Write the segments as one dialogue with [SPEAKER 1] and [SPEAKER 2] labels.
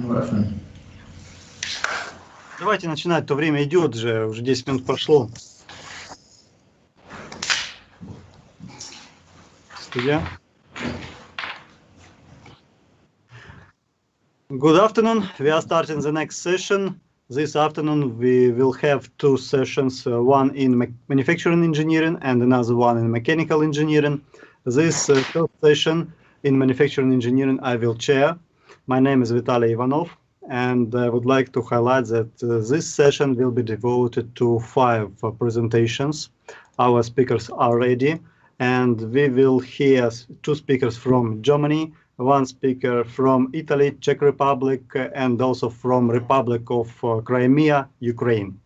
[SPEAKER 1] Хорошо.
[SPEAKER 2] Давайте начинать, то время идет же, уже 10 минут прошло. Студия. Good afternoon. We are starting the next session. This afternoon we will have two sessions, one in manufacturing engineering and another one in mechanical engineering. This first session in manufacturing engineering I will chair. My name is Vitaly Ivanov, and I would like to highlight that this session will be devoted to 5 presentations. Our speakers are ready, and we will hear 2 speakers from Germany, 1 speaker from Italy, Czech Republic, and also from Republic of Crimea, Ukraine.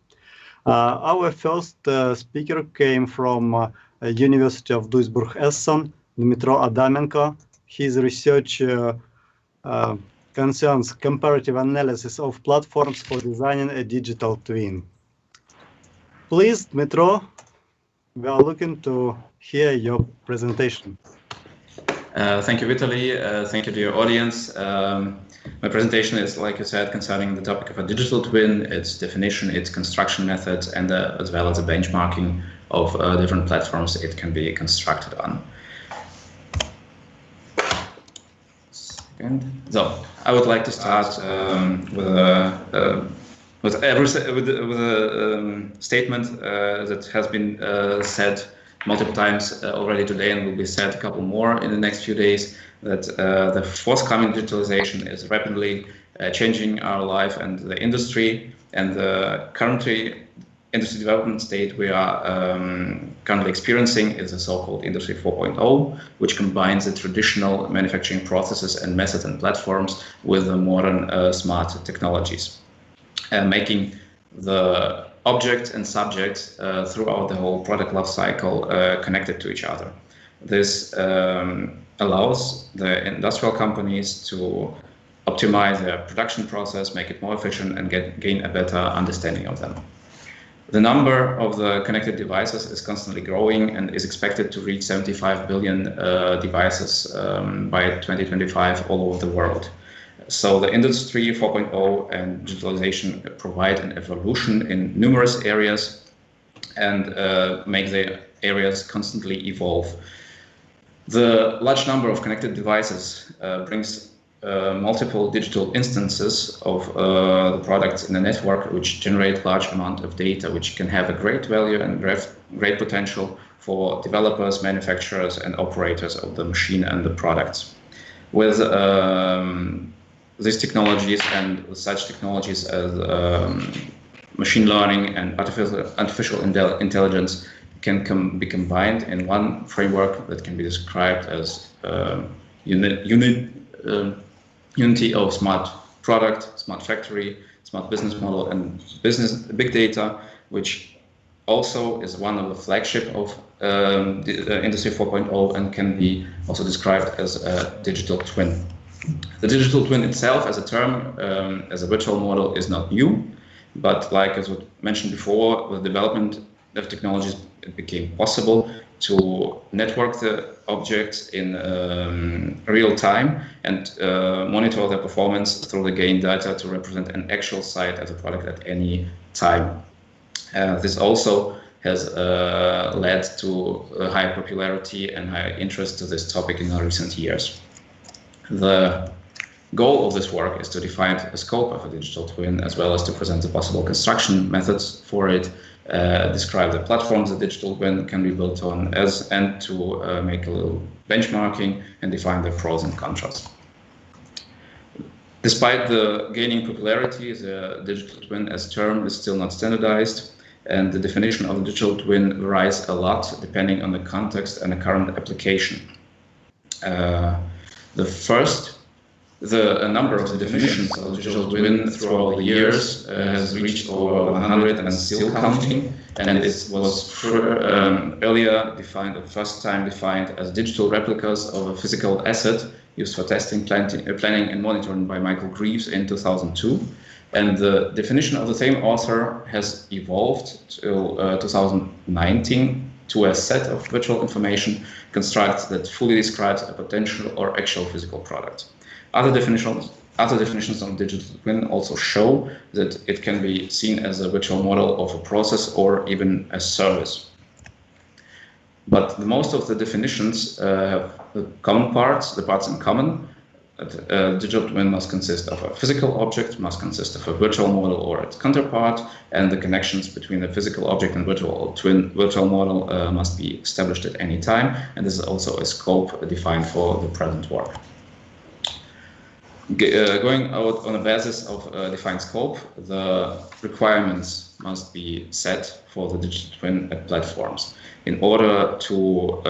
[SPEAKER 2] Our first speaker came from University of Duisburg-Essen, Dmytro Adamenko. His research concerns comparative analysis of platforms for designing a digital twin. Please, Dmytro, we are looking to hear your presentation.
[SPEAKER 3] Thank you, Vitaly. Thank you to your audience. My presentation is, like you said, concerning the topic of a digital twin, its definition, its construction methods, and as well as the benchmarking of different platforms it can be constructed on. So I would like to start with a statement that has been said multiple times already today and will be said a couple more in the next few days, that the forthcoming digitalization is rapidly changing our life and the industry, and the currently industry development state we are currently experiencing is the so-called Industry 4.0, which combines the traditional manufacturing processes and methods and platforms with the modern smart technologies, making the objects and subjects throughout the whole product life cycle connected to each other. This allows the industrial companies to optimize their production process, make it more efficient, and gain a better understanding of them. The number of the connected devices is constantly growing and is expected to reach 75 billion devices by 2025 all over the world. So the Industry 4.0 and digitalization provide an evolution in numerous areas and make the areas constantly evolve. The large number of connected devices brings multiple digital instances of the products in the network, which generate large amount of data, which can have a great value and great potential for developers, manufacturers, and operators of the machine and the products. With these technologies and such technologies as machine learning and artificial intelligence can be combined in one framework that can be described as unity of smart product, smart factory, smart business model, and business big data, which also is one of the flagship of the Industry 4.0 and can be also described as a digital twin. The digital twin itself as a term, as a virtual model, is not new, but like as was mentioned before, with development of technologies, it became possible to network the objects in real time and monitor their performance through the gain data to represent an actual site as a product at any time. This also has led to high popularity and high interest to this topic in recent years. The goal of this work is to define the scope of a digital twin, as well as to present the possible construction methods for it, describe the platforms the digital twin can be built on, and to make a little benchmarking and define the pros and cons. Despite the gaining popularity, the digital twin as term is still not standardized, and the definition of the digital twin varies a lot depending on the context and the current application. The number of the definitions of digital twin throughout the years has reached over 100 and still counting, and it was earlier defined, the first time defined as digital replicas of a physical asset used for testing, planning and monitoring by Michael Greaves in 2002. And the definition of the same author has evolved till 2019 to a set of virtual information constructs that fully describes a potential or actual physical product. Other definitions other definitions of digital twin also show that it can be seen as a virtual model of a process or even a service. But most of the definitions have the common parts, the parts in common. Digital twin must consist of a physical object, must consist of a virtual model or its counterpart, and the connections between the physical object and virtual model must be established at any time, and this is also a scope defined for the present work. Going out on the basis of a defined scope, the requirements must be set for the digital twin platforms in order to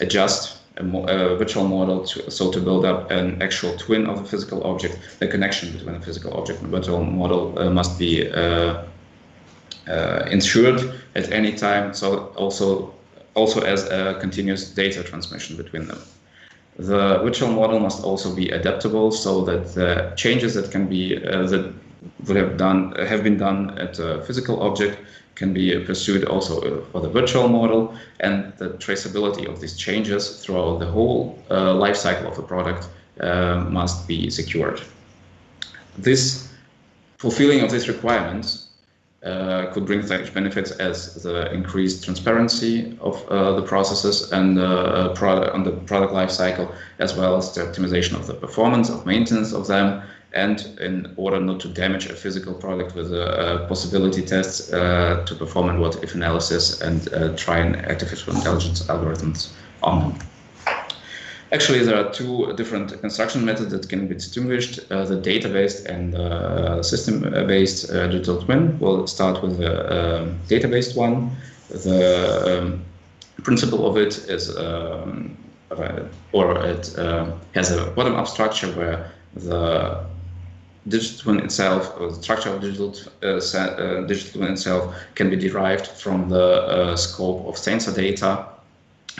[SPEAKER 3] adjust a virtual model to build up an actual twin of the physical object. The connection between the physical object and virtual model must be ensured at any time, so also as a continuous data transmission between them. The virtual model must also be adaptable, so that the changes that can be that would have been done at a physical object can be pursued also for the virtual model, and the traceability of these changes throughout the whole life cycle of the product must be secured. This fulfilling of these requirements could bring such benefits as the increased transparency of the processes and the product life cycle, as well as the optimization of the performance, of maintenance of them, and in order not to damage a physical product with possibility tests to perform a what-if analysis and train artificial intelligence algorithms on them. Actually, there are two different construction methods that can be distinguished, the data-based and system-based digital twin. We'll start with the data-based one. The principle of it is, has a bottom-up structure where the digital twin itself, or the structure of digital twin itself, can be derived from the scope of sensor data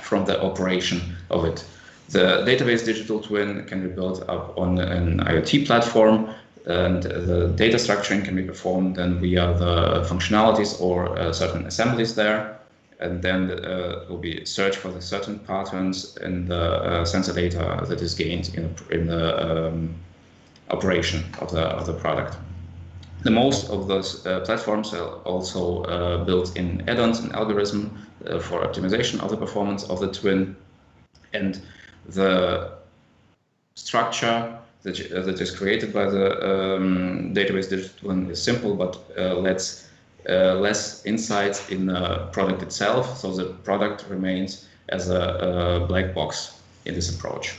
[SPEAKER 3] from the operation of it. The database digital twin can be built up on an IoT platform, and the data structuring can be performed then via the functionalities or certain assemblies there, and then will be search for the certain patterns in the sensor data that is gained in the operation of the product. The most of those platforms are also built in add-ons and algorithm for optimization of the performance of the twin, and the structure that is created by the database digital twin is simple, but lets less insights in the product itself, so the product remains as a black box in this approach.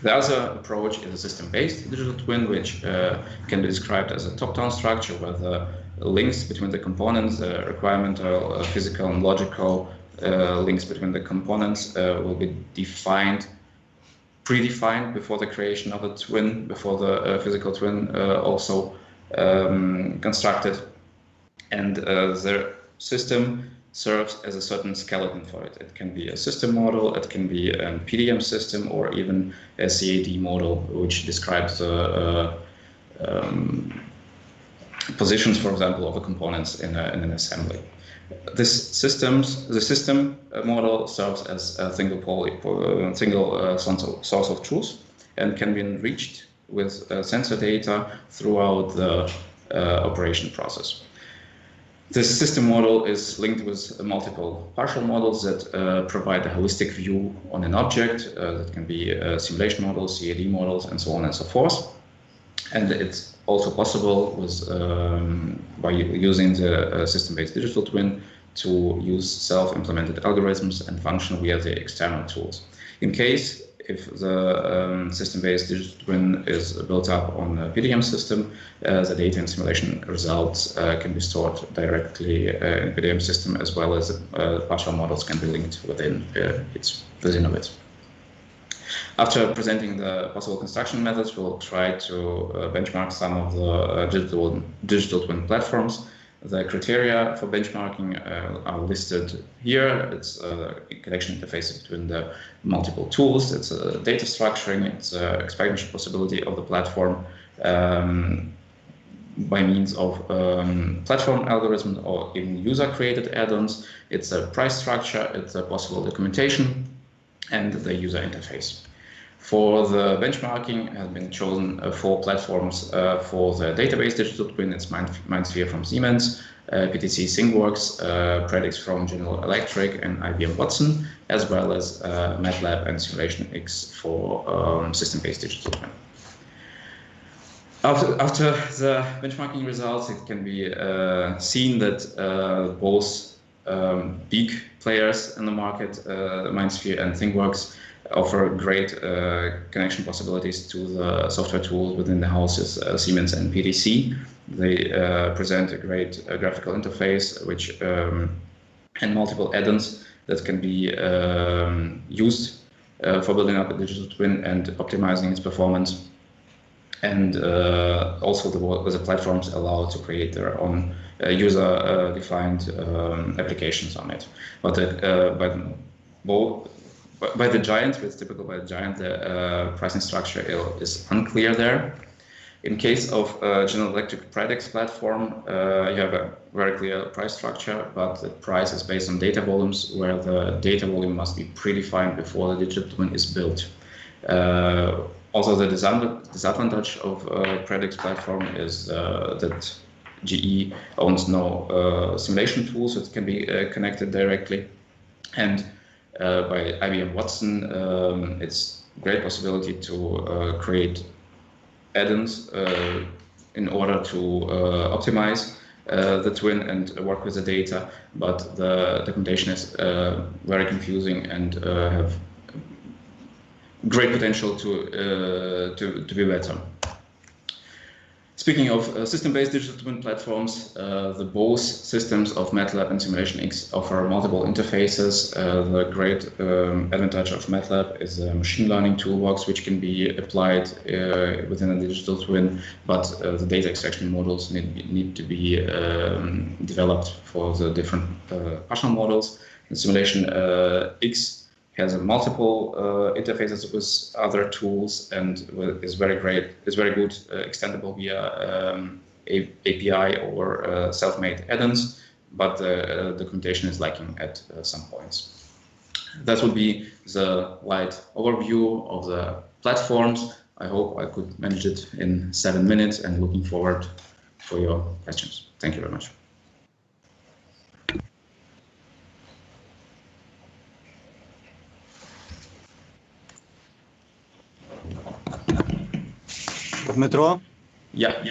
[SPEAKER 3] The other approach is a system-based digital twin, which can be described as a top-down structure where the links between the components, requirement, physical and logical links between the components will be predefined before the creation of the twin, before the physical twin also constructed, and the system serves as a certain skeleton for it. It can be a system model, it can be a PDM system, or even a CAD model, which describes the positions, for example, of the components in an assembly. The system model serves as a single source of truth and can be enriched with sensor data throughout the operation process. This system model is linked with multiple partial models that provide a holistic view on an object. That can be simulation models, CAD models, and so on and so forth. And it's also possible with by using the system-based digital twin to use self-implemented algorithms and function via the external tools. In case if the system-based digital twin is built up on a PDM system, the data and simulation results can be stored directly in PDM system, as well as partial models can be linked within of it. After presenting the possible construction methods, we'll try to benchmark some of the digital twin platforms. The criteria for benchmarking are listed here. It's a connection interface between the multiple tools. It's a data structuring. It's expansion possibility of the platform by means of platform algorithms or even user-created add-ons. It's a price structure. It's a possible documentation and the user interface. For the benchmarking, have been chosen 4 platforms for the database digital twin. It's MindSphere from Siemens, PTC ThingWorks, Predix from General Electric, and IBM Watson, as well as MATLAB and Simulation-X for system-based digital twin. After the benchmarking results, it can be seen that both big players in the market, MindSphere and ThingWorks, offer great connection possibilities to the software tools within the houses, Siemens and PTC. They present a great graphical interface, which and multiple add-ons that can be used for building up a digital twin and optimizing its performance. And also the platforms allow to create their own user-defined applications on it. But by the giants, it's typical by the giant, the pricing structure is unclear there. In case of General Electric Predix platform, you have a very clear price structure, but the price is based on data volumes, where the data volume must be predefined before the digital twin is built. Also, the disadvantage of Predix platform is that GE owns no simulation tools that can be connected directly, and by IBM Watson, it's a great possibility to create add-ons in order to optimize the twin and work with the data, but the documentation is very confusing and have great potential to be better. Speaking of system-based digital twin platforms, the both systems of MATLAB and Simulation-X offer multiple interfaces. The great advantage of MATLAB is a machine learning toolbox which can be applied within a digital twin, but the data extraction models need to be developed for the different partial models. The Simulation-X has multiple interfaces with other tools and is very great. It's very good, extendable via API or self-made add-ons, but the documentation is lacking at some points. That would be the light overview of the platforms. I hope I could manage it in 7 minutes, and looking forward for your questions. Thank you very much.
[SPEAKER 2] Dmitro?
[SPEAKER 3] Yeah.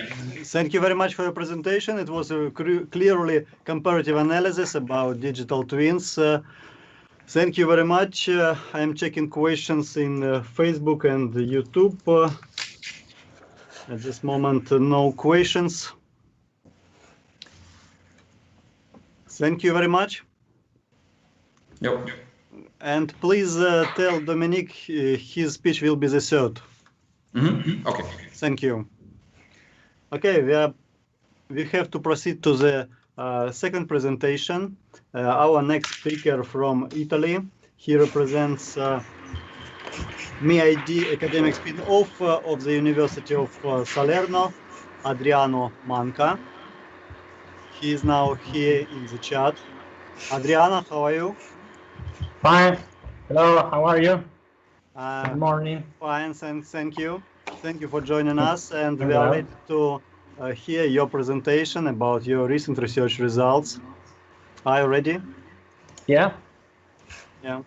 [SPEAKER 2] Thank you very much for your presentation. It was a clearly comparative analysis about digital twins. Thank you very much. I am checking questions in Facebook and YouTube. At this moment, no questions. Thank you very much.
[SPEAKER 3] Yep.
[SPEAKER 2] And please tell Dominic his speech will be the third.
[SPEAKER 3] Mm-hmm. Okay.
[SPEAKER 2] Thank you. Okay, we have to proceed to the second presentation. Our next speaker from Italy. He represents MID academic spin-off of the University of Salerno, Adriano Manca. He is now here in the chat. Adriano, how are you?
[SPEAKER 1] Fine. Hello, how are you? Good morning.
[SPEAKER 2] Fine, thank you. Thank you for joining us, and we are ready to hear your presentation about your recent research results. Are you ready?
[SPEAKER 1] Yeah.
[SPEAKER 2] Yeah.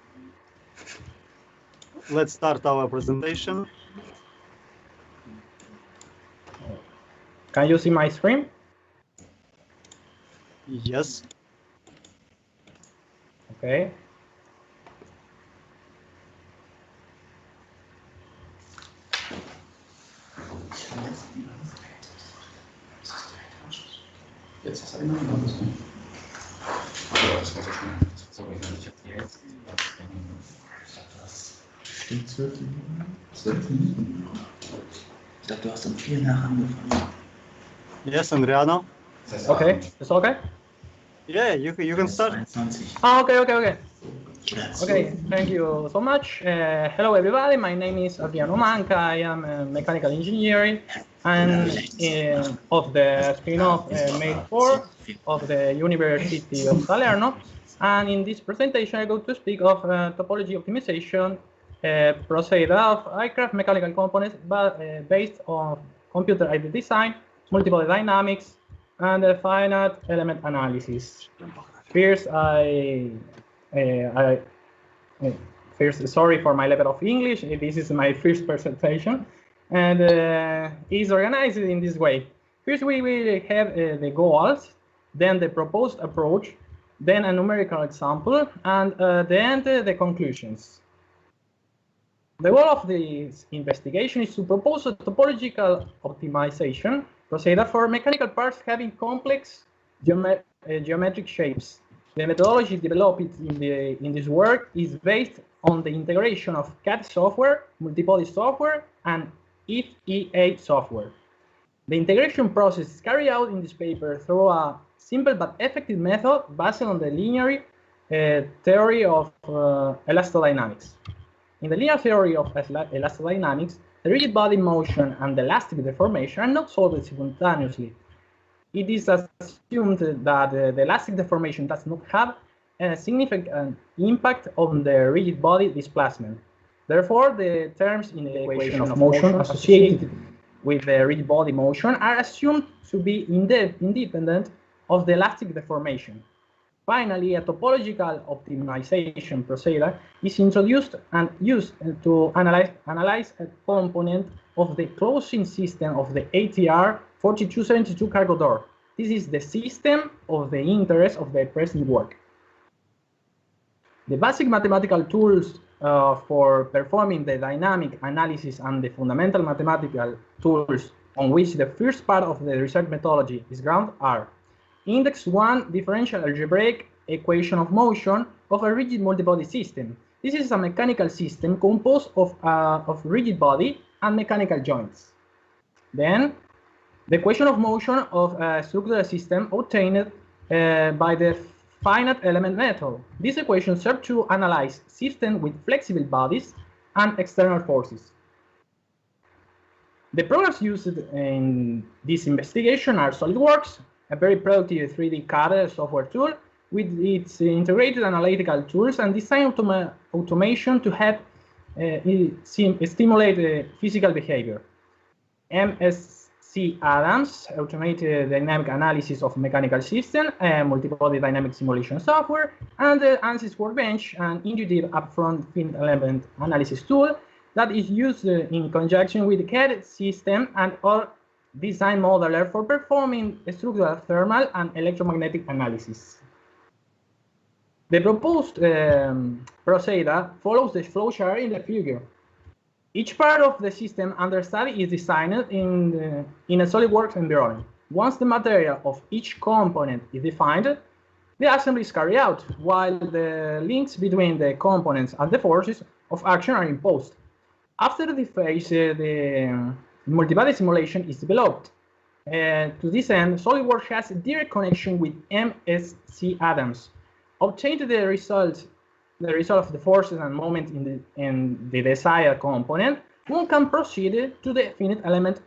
[SPEAKER 2] Let's start our presentation.
[SPEAKER 1] Can you see my screen?
[SPEAKER 2] Yes.
[SPEAKER 1] Okay.
[SPEAKER 2] Yes, Adriano.
[SPEAKER 1] Okay, it's okay?
[SPEAKER 2] Yeah, you can start.
[SPEAKER 1] Okay. Okay, thank you so much. Hello, everybody. My name is Adriano Manca. I am a mechanical engineer and of the spin-off made for of the University of Salerno. And in this presentation, I'm going to speak of topology optimization procedure of aircraft mechanical components based on computer-aided design, multi-body dynamics, and finite element analysis. First, first, sorry for my level of English. This is my first presentation, and it's organized in this way. First, we will have the goals, then the proposed approach, then a numerical example, and then the conclusions. The goal of this investigation is to propose a topological optimization procedure for mechanical parts having complex geometric shapes. The methodology developed in this work is based on the integration of CAD software, multi-body software, and FEA software. The integration process is carried out in this paper through a simple but effective method based on the linear theory of elastodynamics. In the linear theory of elastodynamics, the rigid body motion and the elastic deformation are not solved simultaneously. It is assumed that the elastic deformation does not have a significant impact on the rigid body displacement. Therefore, the terms in the equation of motion associated with the rigid body motion are assumed to be independent of the elastic deformation. Finally, a topological optimization procedure is introduced and used to analyze a component of the closing system of the ATR 4272 cargo door. This is the system of the interest of the present work. The basic mathematical tools for performing the dynamic analysis and the fundamental mathematical tools on which the first part of the research methodology is grounded are: Index 1 differential algebraic equation of motion of a rigid multibody system. This is a mechanical system composed of rigid body and mechanical joints. Then, the equation of motion of a structural system obtained by the finite element method. This equation serves to analyze systems with flexible bodies and external forces. The programs used in this investigation are SolidWorks, a very productive 3D CAD software tool with its integrated analytical tools and design automation to help stimulate physical behavior. MSc Adams, automated dynamic analysis of mechanical system, multi-body dynamic simulation software, and the ANSYS Workbench, an intuitive upfront finite element analysis tool that is used in conjunction with the CAD system and all design modeler for performing structural, thermal, and electromagnetic analysis. The proposed procedure follows the flowchart in the figure. Each part of the system under study is designed in a SolidWorks environment. Once the material of each component is defined, the assembly is carried out, while the links between the components and the forces of action are imposed. After the phase, the multibody simulation is developed. To this end, SolidWorks has a direct connection with MSc Adams. Obtained the result of the forces and moment in the desired component, one can proceed to the finite element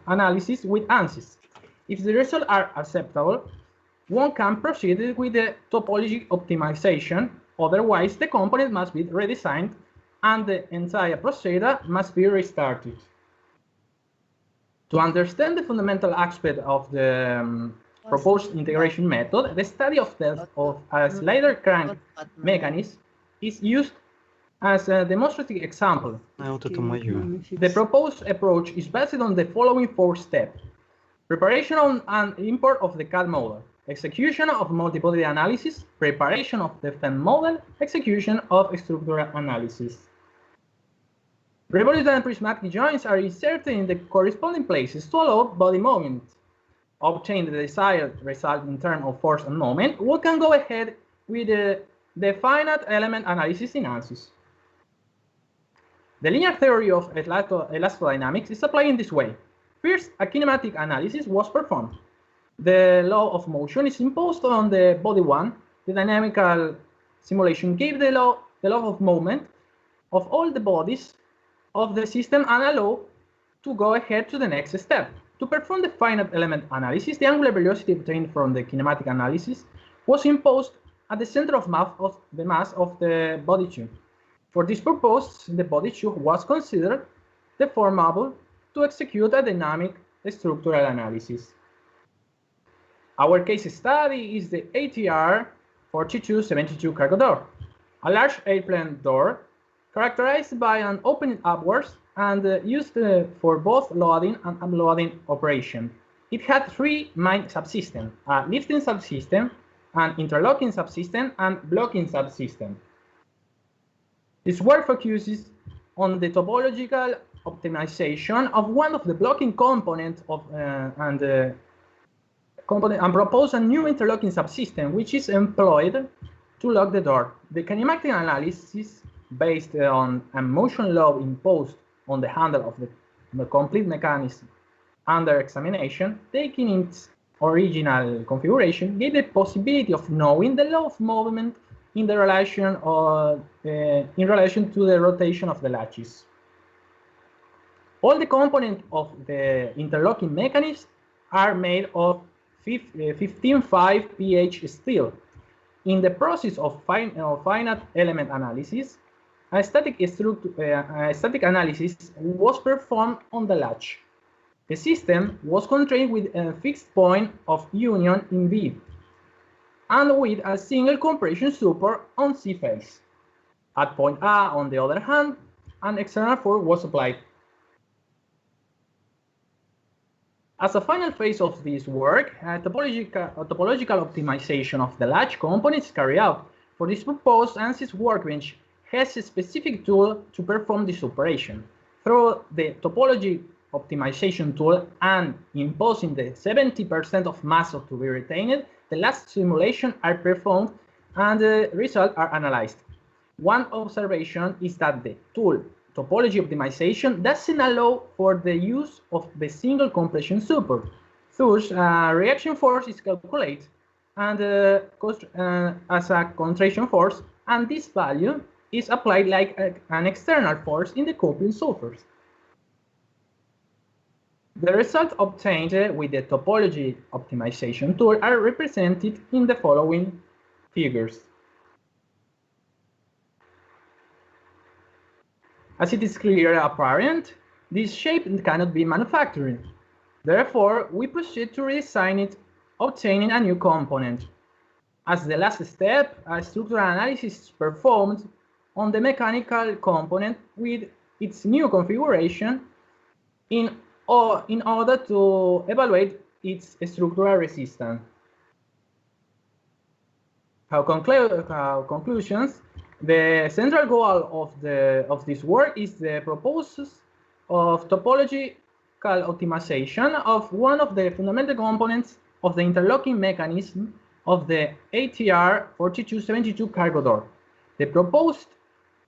[SPEAKER 1] analysis with ANSYS. If the results are acceptable, one can proceed with the topology optimization. Otherwise, the component must be redesigned and the entire procedure must be restarted. To understand the fundamental aspect of the proposed integration method, the study of a slider crank mechanism is used as a demonstrative example. The proposed approach is based on the following 4 steps: preparation and import of the CAD model, execution of multi-body analysis, preparation of the FEM model, execution of structural analysis. Revolution and prismatic joints are inserted in the corresponding places to allow body movement. Obtain the desired result in terms of force and moment, we can go ahead with the finite element analysis in ANSYS. The linear theory of elastodynamics is applied in this way. First, a kinematic analysis was performed. The law of motion is imposed on the body 1. The dynamical simulation gave the law of movement of all the bodies of the system and allow to go ahead to the next step. To perform the finite element analysis, the angular velocity obtained from the kinematic analysis was imposed at the center of the mass of the body 2. For this purpose, the body tube was considered deformable to execute a dynamic structural analysis. Our case study is the ATR 4272 cargo door, a large airplane door characterized by an opening upwards and used for both loading and unloading operation. It had three main subsystems: a lifting subsystem, an interlocking subsystem, and blocking subsystem. This work focuses on the topological optimization of one of the blocking components and propose a new interlocking subsystem which is employed to lock the door. The kinematic analysis based on a motion load imposed on the handle of the complete mechanism under examination, taking its original configuration, gave the possibility of knowing the law of movement in relation to the rotation of the latches. All the components of the interlocking mechanism are made of 15.5 pH steel. In the process of finite element analysis, a static analysis was performed on the latch. The system was constrained with a fixed point of union in B and with a single compression support on C face. At point A, on the other hand, an external force was applied. As a final phase of this work, a topological optimization of the latch components is carried out. For this purpose, ANSYS Workbench has a specific tool to perform this operation. Through the topology optimization tool and imposing the 70% of mass to be retained, the last simulations are performed and the results are analyzed. One observation is that the tool topology optimization doesn't allow for the use of the single compression support. Thus, reaction force is calculated and as a contraction force, and this value is applied like an external force in the coupling surface. The results obtained with the topology optimization tool are represented in the following figures. As it is clearly apparent, this shape cannot be manufactured. Therefore, we proceed to redesign it, obtaining a new component. As the last step, a structural analysis is performed on the mechanical component with its new configuration in order to evaluate its structural resistance. Conclusions. The central goal of this work is the proposals of topological optimization of one of the fundamental components of the interlocking mechanism of the ATR 4272 cargo door. The proposed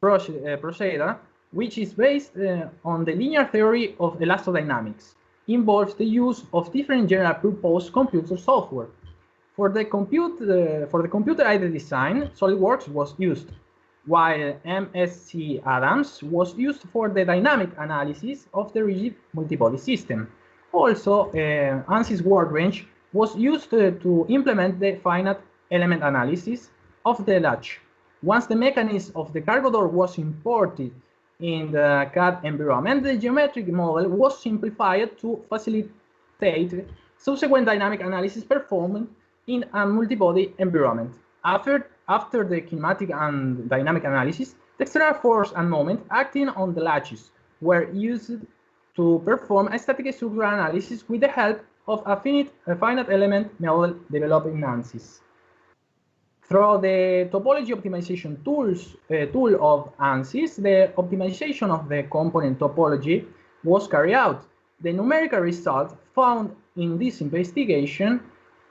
[SPEAKER 1] procedure, which is based on the linear theory of elastodynamics, involves the use of different general-purpose computer software. For the computer-aided design, SolidWorks was used, while MSc Adams was used for the dynamic analysis of the rigid multibody system. Also, ANSYS Workbench was used to implement the finite element analysis of the latch. Once the mechanism of the cargo door was imported in the CAD environment, the geometric model was simplified to facilitate subsequent dynamic analysis performed in a multibody environment. After the kinematic and dynamic analysis, the external force and moment acting on the latches were used to perform a static structural analysis with the help of a finite element model developed in ANSYS. Through the topology optimization tool of ANSYS, the optimization of the component topology was carried out. The numerical results found in this investigation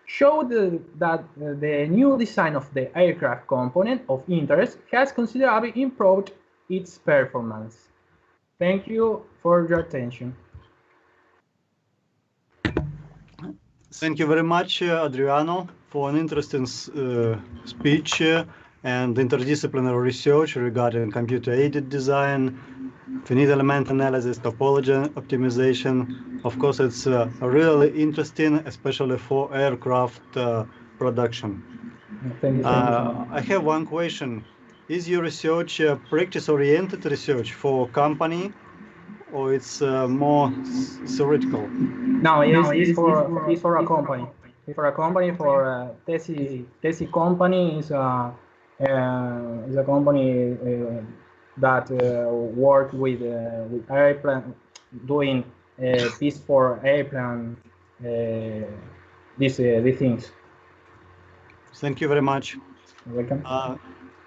[SPEAKER 1] showed that the new design of the aircraft component of interest has considerably improved its performance. Thank you for your attention.
[SPEAKER 2] Thank you very much, Adriano, for an interesting speech and interdisciplinary research regarding computer-aided design, finite element analysis, topology optimization. Of course, it's really interesting, especially for aircraft production.
[SPEAKER 1] Thank you.
[SPEAKER 2] I have one question. Is your research practice-oriented research for company, or it's more theoretical?
[SPEAKER 1] No, it's for a company. It's for a company. For DSMIE company is a company that work with airplane, doing piece for airplane. These things.
[SPEAKER 2] Thank you very much.
[SPEAKER 1] You're welcome.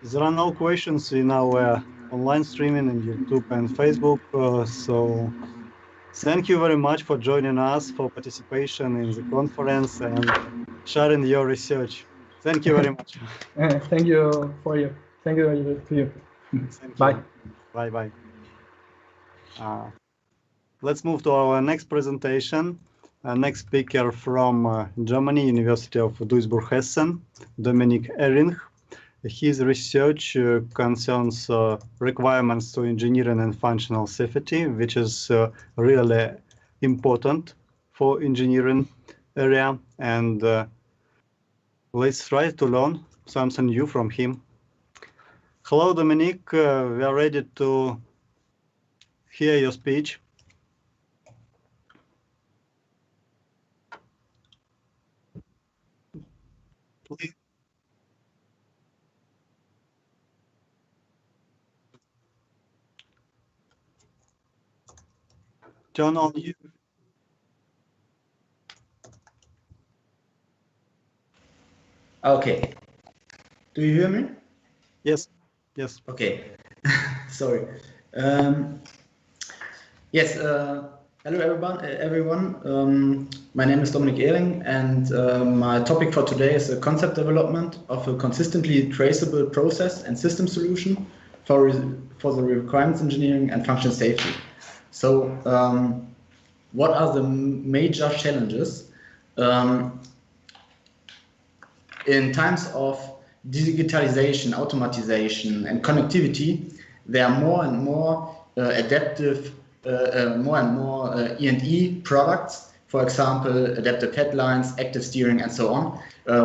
[SPEAKER 2] There are no questions in our online streaming in YouTube and Facebook, so thank you very much for joining us, for participation in the conference and sharing your research. Thank you very much.
[SPEAKER 1] Thank you for you. Thank you to you.
[SPEAKER 2] Thank
[SPEAKER 1] Bye.
[SPEAKER 2] you. Bye. Let's move to our next presentation. Next speaker from Germany, University of Duisburg-Hessen, Dominik Ehring. His research concerns requirements to engineering and functional safety, which is really important for engineering area. And let's try to learn something new from him. Hello, Dominik. We are ready to hear your speech. Please. Turn on you.
[SPEAKER 4] Okay. Do you hear me?
[SPEAKER 2] Yes.
[SPEAKER 4] Okay. Sorry. Yes. Hello, everyone. My name is Dominik Ehring, and my topic for today is the concept development of a consistently traceable process and system solution for the requirements engineering and function safety. So, what are the major challenges in times of digitalization, automatization, and connectivity? There are more and more adaptive, E&E products, for example, adaptive headlines, active steering, and so on,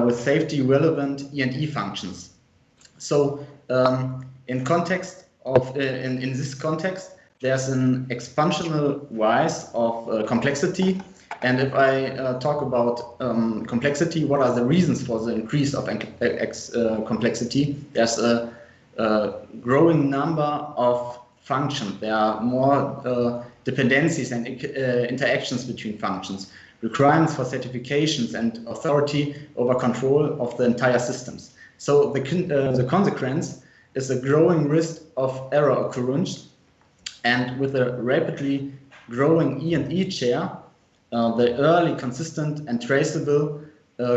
[SPEAKER 4] with safety relevant E&E functions. So, in this context, there's an exponential rise of complexity. And if I talk about complexity, what are the reasons for the increase of complexity? There's a growing number of functions. There are more dependencies and interactions between functions, requirements for certifications, and authority over control of the entire systems. So the consequence is a growing risk of error occurrence, and with a rapidly growing E&E share, the early, consistent, and traceable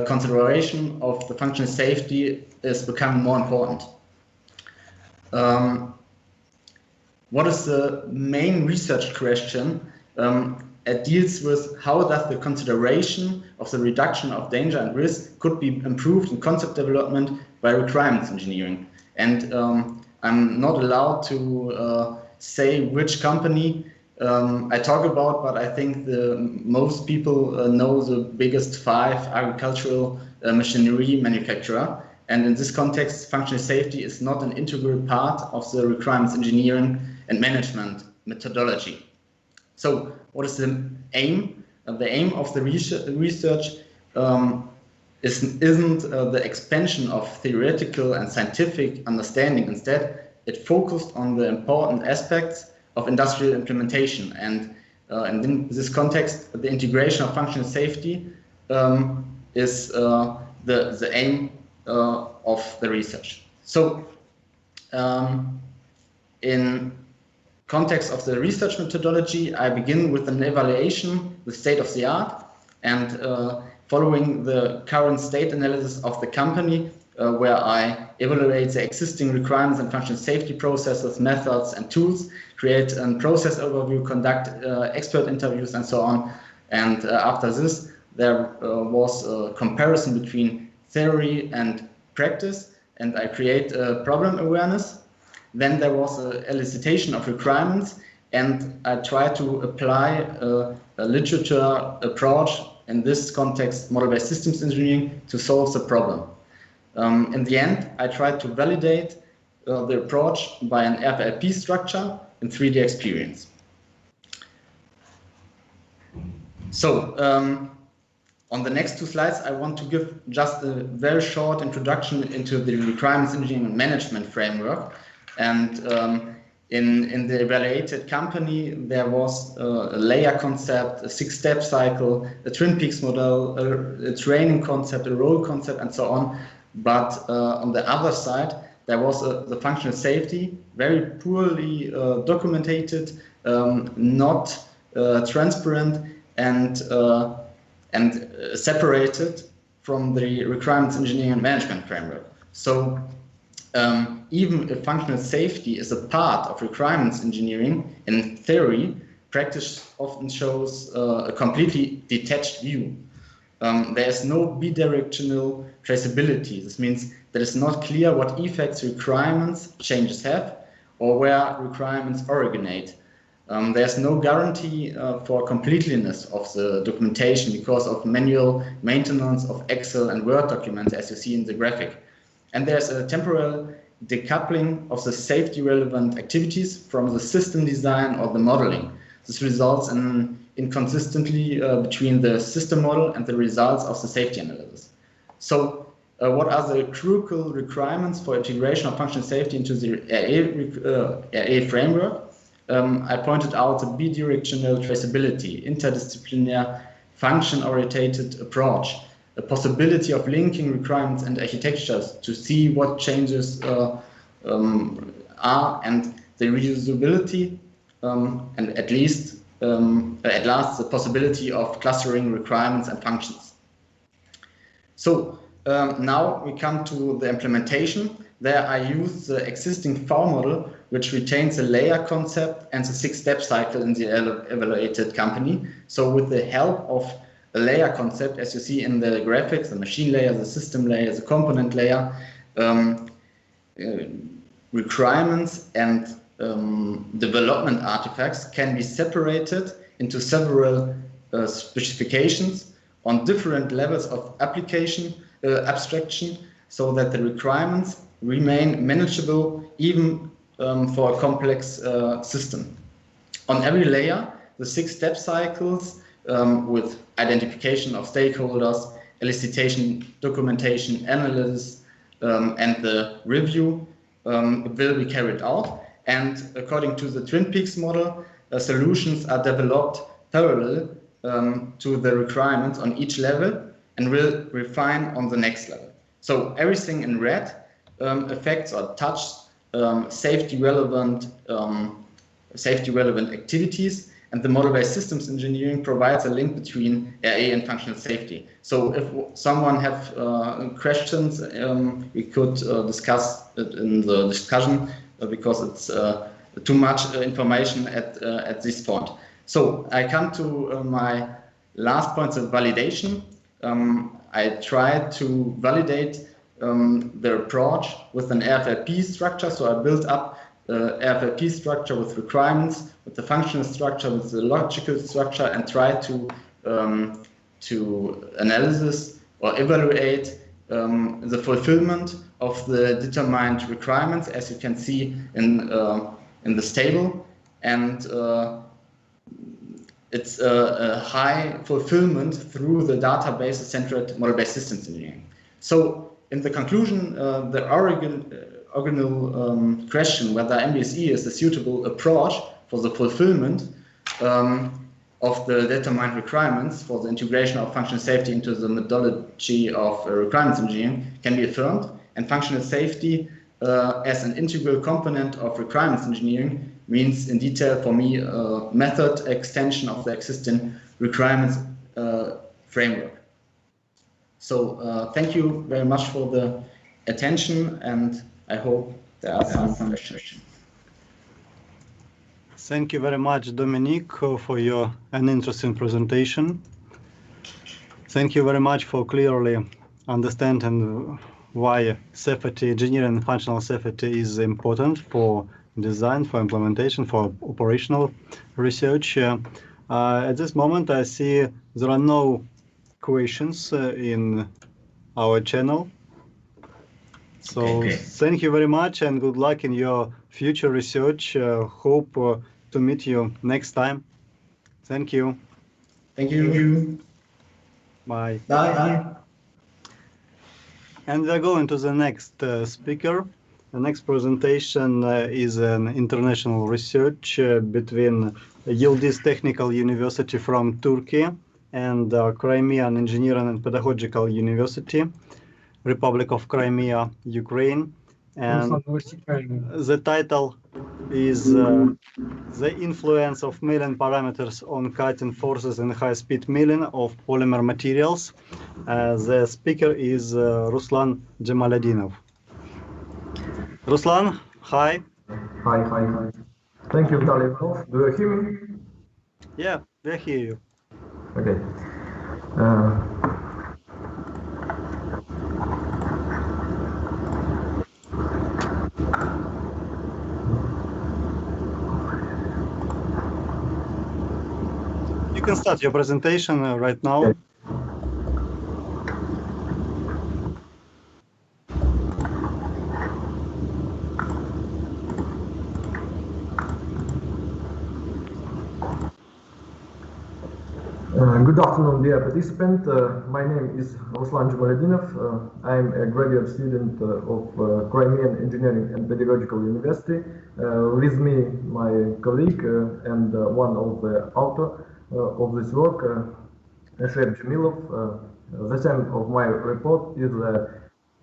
[SPEAKER 4] consideration of the functional safety is becoming more important. What is the main research question? It deals with how does the consideration of the reduction of danger and risk could be improved in concept development by requirements engineering. And I'm not allowed to say which company I talk about, but I think most people know the biggest 5 agricultural machinery manufacturer. And in this context, functional safety is not an integral part of the requirements engineering and management methodology. So what is the aim? The aim of the research isn't the expansion of theoretical and scientific understanding. Instead, it focused on the important aspects of industrial implementation. And in this context, the integration of functional safety is the aim of the research. So in context of the research methodology, I begin with an evaluation, the state of the art, and following the current state analysis of the company, where I evaluate the existing requirements and functional safety processes, methods, and tools, create a process overview, conduct expert interviews, and so on. And after this, there was a comparison between theory and practice, and I create problem awareness. Then there was an elicitation of requirements, and I try to apply a literature approach, in this context, model-based systems engineering, to solve the problem. In the end, I tried to validate the approach by an FLP structure in 3D experience. So on the next two slides, I want to give just a very short introduction into the requirements engineering and management framework. And in the evaluated company, there was a layer concept, a 6-step cycle, a Twin Peaks model, a training concept, a role concept, and so on. But on the other side, there was the functional safety, very poorly documented, not transparent, and separated from the requirements engineering and management framework. So even if functional safety is a part of requirements engineering, in theory, practice often shows a completely detached view. There is no bidirectional traceability. This means that it's not clear what effects requirements changes have or where requirements originate. There's no guarantee for completeness of the documentation because of manual maintenance of Excel and Word documents, as you see in the graphic. And there's a temporal decoupling of the safety relevant activities from the system design or the modeling. This results in inconsistency between the system model and the results of the safety analysis. So what are the critical requirements for integration of functional safety into the RA framework? I pointed out the bidirectional traceability, interdisciplinary function-oriented approach, a possibility of linking requirements and architectures to see what changes are, and the reusability, and at last the possibility of clustering requirements and functions. So now we come to the implementation. There I use the existing FAU model, which retains the layer concept and the 6-step cycle in the evaluated company. So with the help of a layer concept, as you see in the graphics, the machine layer, the system layer, the component layer, requirements and development artifacts can be separated into several specifications on different levels of application abstraction, so that the requirements remain manageable even for a complex system. On every layer, the 6-step cycles with identification of stakeholders, elicitation, documentation, analysis, and the review will be carried out. And according to the Twin Peaks model, solutions are developed parallel to the requirements on each level and will refine on the next level. So everything in red affects or touches safety relevant activities, and the model-based systems engineering provides a link between RA and functional safety. So if someone have questions, we could discuss it in the discussion because it's too much information at this point. So I come to my last point of validation. I tried to validate the approach with an RFLP structure. So I built up RFLP structure with requirements, with the functional structure, with the logical structure, and tried to analysis or evaluate the fulfillment of the determined requirements, as you can see in this table. And it's a high fulfillment through the database-centered model-based systems engineering. So in the conclusion, the original question whether MBSE is a suitable approach for the fulfillment of the determined requirements for the integration of functional safety into the methodology of requirements engineering can be affirmed, and functional safety as an integral component of requirements engineering means in detail for me method extension of the existing requirements framework. So thank you very much for the attention, and I hope there are some questions.
[SPEAKER 2] Thank you very much, Dominique, for your interesting presentation. Thank you very much for clearly understanding why safety engineering and functional safety is important for design, for implementation, for operational research. At this moment, I see there are no questions in our channel. So
[SPEAKER 4] Okay.
[SPEAKER 2] thank you very much and good luck in your future research. Hope to meet you next time. Thank you.
[SPEAKER 4] Thank you.
[SPEAKER 2] Bye.
[SPEAKER 4] Bye.
[SPEAKER 2] And we're going to the next speaker. The next presentation is an international research between Yildiz Technical University from Turkey and Crimean Engineering and Pedagogical University, Republic of Crimea, Ukraine. And the title is The Influence of Milling Parameters on Cutting Forces in High-Speed Milling of Polymer Materials. The speaker is Ruslan Jamaladinov. Ruslan, hi.
[SPEAKER 5] Hi. Thank you, Vitaly. Do you hear me?
[SPEAKER 2] Yeah, we hear you.
[SPEAKER 5] Okay.
[SPEAKER 2] You can start your presentation right now.
[SPEAKER 5] Okay. Good afternoon, dear participant. My name is Ruslan Jamaladinov. I'm a graduate student of Crimean Engineering and Pedagogical University. With me, my colleague and one of the authors of this work, Shep Jamilov. The theme of my report is the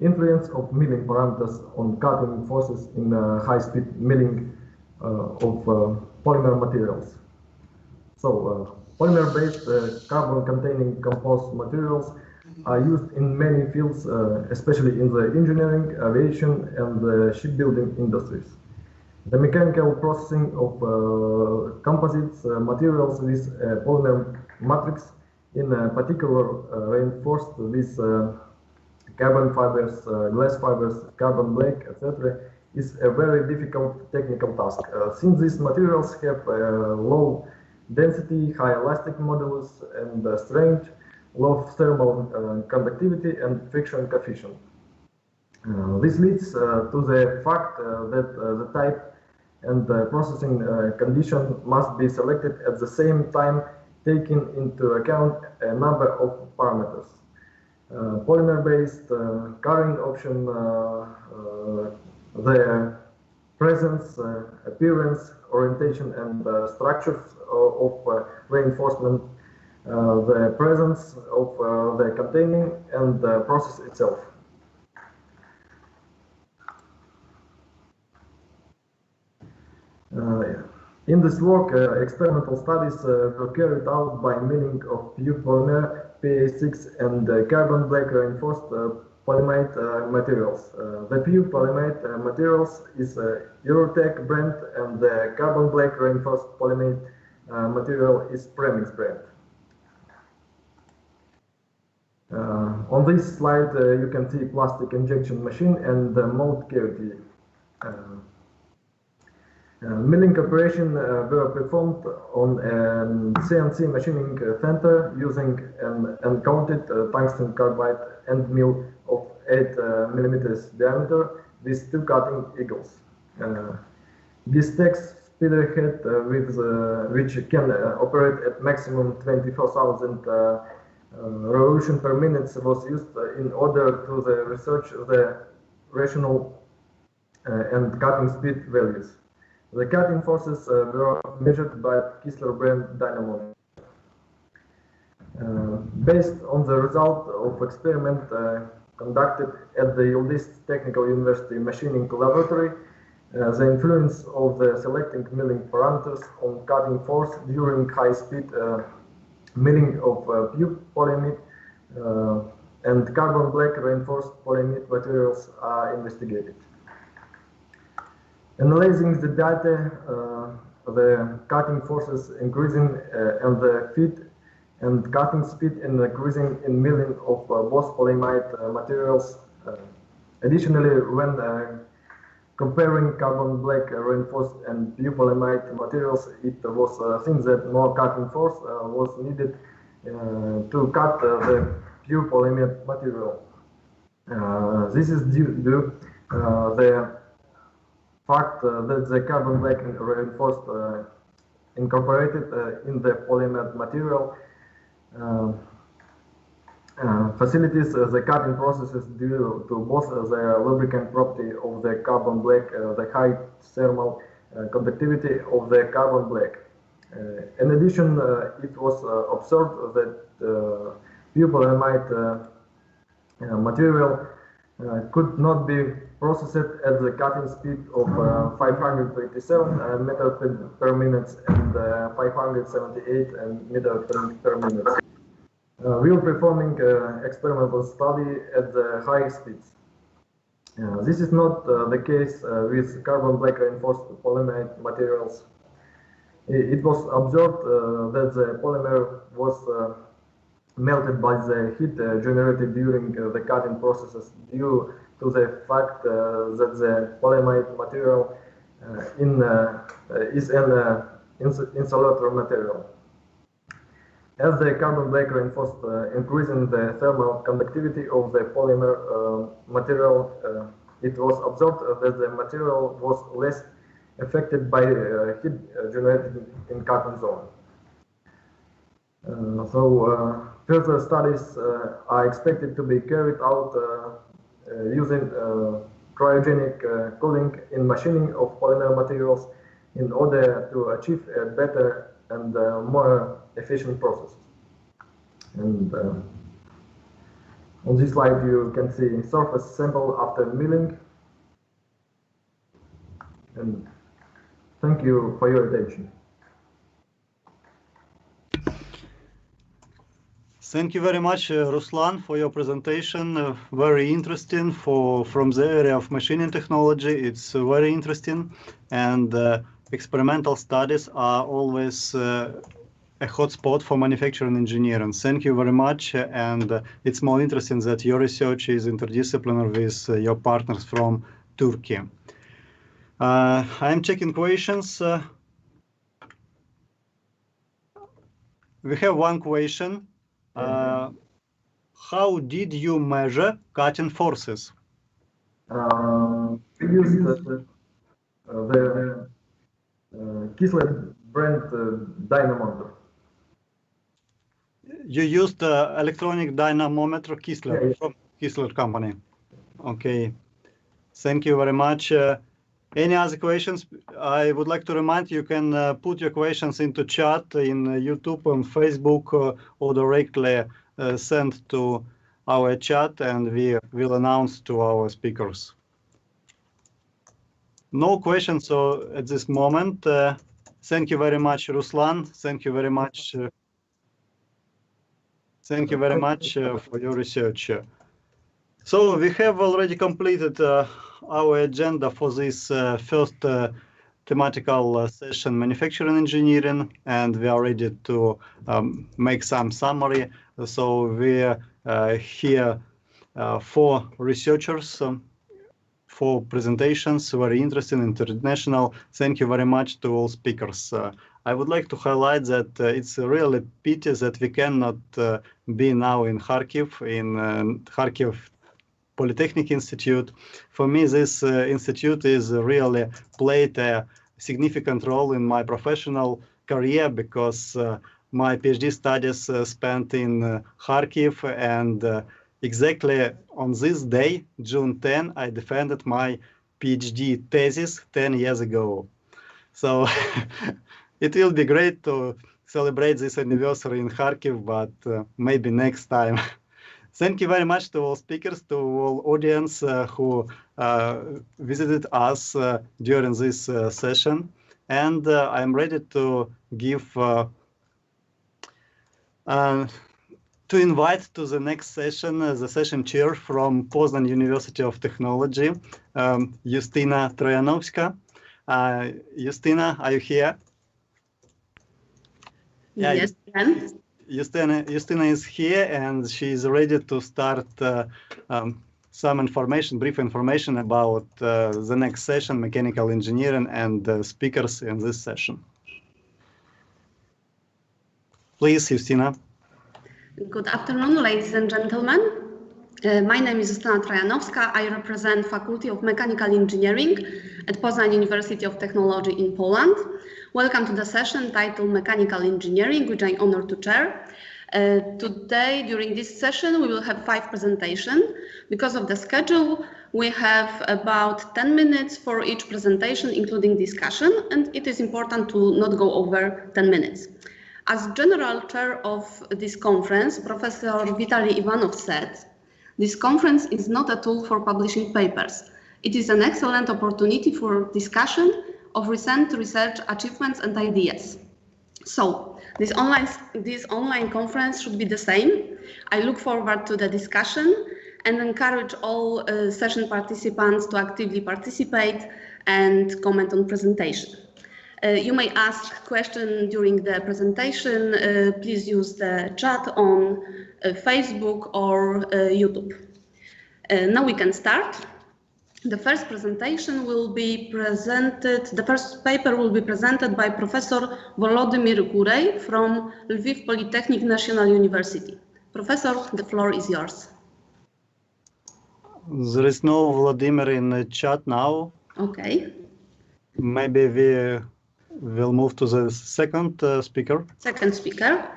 [SPEAKER 5] influence of milling parameters on cutting forces in high-speed milling of polymer materials. So, polymer-based carbon-containing composite materials are used in many fields, especially in the engineering, aviation, and the shipbuilding industries. The mechanical processing of composites materials with polymer matrix, in particular reinforced with carbon fibers, glass fibers, carbon black, etc., is a very difficult technical task. Since these materials have low density, high elastic modulus and strength, low thermal conductivity and friction coefficient. This leads to the fact that the type and processing condition must be selected at the same time, taking into account a number of parameters. Polymer-based carrying option, the presence, appearance, orientation, and structures of reinforcement, the presence of the containing, and the process itself. In this work, experimental studies were carried out by milling of pure polymer, PA6, and carbon black reinforced polyamide materials. The pure polyamide materials is Eurotech brand, and the carbon black reinforced polyamide material is Premix brand. On this slide, you can see plastic injection machine and the mold cavity. Milling operation were performed on a CNC machining center using an uncoated tungsten carbide end mill of 8 millimeters diameter with 2 cutting eagles. This takes speederhead with which can operate at maximum 24,000 revolution per minute was used in order to research the rational and cutting speed values. The cutting forces were measured by Kistler brand dynamo. Based on the result of experiment conducted at the Yildiz Technical University Machining Laboratory, the influence of the selecting milling parameters on cutting force during high-speed milling of pure polyamide and carbon black reinforced polyamide materials are investigated. Analyzing the data, the cutting forces increasing and the feed and cutting speed increasing in milling of both polyamide materials. Additionally, when comparing carbon black reinforced and pure polyamide materials, it was seen that more cutting force was needed to cut the pure polyamide material. This is due the fact that the carbon black reinforced incorporated in the polymer material facilities the cutting processes due to both the lubricant property of the carbon black, the high thermal conductivity of the carbon black. In addition, it was observed that polyamide material could not be processed at the cutting speed of 527 meters per minute and 578 meters per minute. We are performing experimental study at the high speeds. This is not the case with carbon black reinforced polymer materials. It was observed that the polymer was melted by the heat generated during the cutting processes due to the fact that the polymer material is an insulator material. As the carbon black reinforced increasing the thermal conductivity of the polymer material, it was observed that the material was less affected by heat generated in cutting zone. Further studies are expected to be carried out using cryogenic cooling in machining of polymer materials in order to achieve a better and more efficient process. And on this slide you can see surface sample after milling. And thank you for your attention.
[SPEAKER 2] Thank you very much, Ruslan, for your presentation. Very interesting from the area of machining technology. It's very interesting, and experimental studies are always a hotspot for manufacturing engineering. Thank you very much, and it's more interesting that your research is interdisciplinary with your partners from Turkey. I'm checking questions. We have one question. How did you measure cutting forces?
[SPEAKER 5] We used the Kistler brand dynamometer.
[SPEAKER 2] You used electronic dynamometer Kistler from Kistler company. Okay, thank you very much. Any other questions? I would like to remind you can put your questions into chat in YouTube and Facebook or directly send to our chat, and we will announce to our speakers. No questions at this moment. Thank you very much, Ruslan. Thank you very much. Thank you very much for your research. So we have already completed our agenda for this first thematical session, manufacturing engineering, and we are ready to make some summary. So we are here for researchers, for presentations, very interesting, international. Thank you very much to all speakers. I would like to highlight that it's a really pity that we cannot be now in Kharkiv, Kharkiv Polytechnic Institute. For me, this institute is really played a significant role in my professional career, because my PhD studies spent in Kharkiv, and exactly on this day, June 10, I defended my PhD thesis 10 years ago. So it will be great to celebrate this anniversary in Kharkiv, but maybe next time. Thank you very much to all speakers, to all audience who visited us during this session. And I'm ready to give, to invite to the next session, the session chair from Poznan University of Technology, Justina Trojanovska. Justina, are you here?
[SPEAKER 6] Yes,
[SPEAKER 2] Justina is here, and she is ready to start some information, brief information about the next session, mechanical engineering, and the speakers in this session. Please, Justina.
[SPEAKER 6] Good afternoon, ladies and gentlemen. My name is Justyna Trojanowska. I represent Faculty of Mechanical Engineering at Poznań University of Technology in Poland. Welcome to the session titled Mechanical Engineering, which I'm honored to chair. Today, during this session, we will have 5 presentations. Because of the schedule, we have about 10 minutes for each presentation, including discussion, and it is important to not go over 10 minutes. As general chair of this conference, Professor Vitaly Ivanov said, this conference is not a tool for publishing papers. It is an excellent opportunity for discussion of recent research achievements and ideas. So, this online conference should be the same. I look forward to the discussion and encourage all session participants to actively participate and comment on presentation. You may ask questions during the presentation. Please use the chat on Facebook or YouTube. Now we can start. The first presentation will be presented, the first paper will be presented by Professor Volodymyr Gurej from Lviv Polytechnic National University. Professor, the floor is yours.
[SPEAKER 2] There is no Vladimir in the chat now.
[SPEAKER 6] Okay.
[SPEAKER 2] Maybe we will move to the second speaker.
[SPEAKER 6] Second speaker.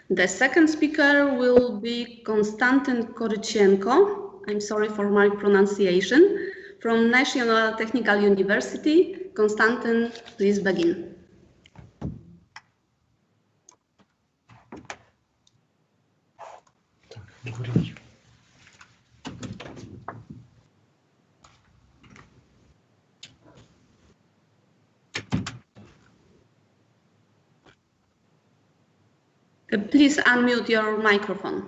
[SPEAKER 6] The second speaker will be Konstantin Korychenko. I'm sorry for my pronunciation. From National Technical University. Konstantin, please begin. Please unmute your microphone.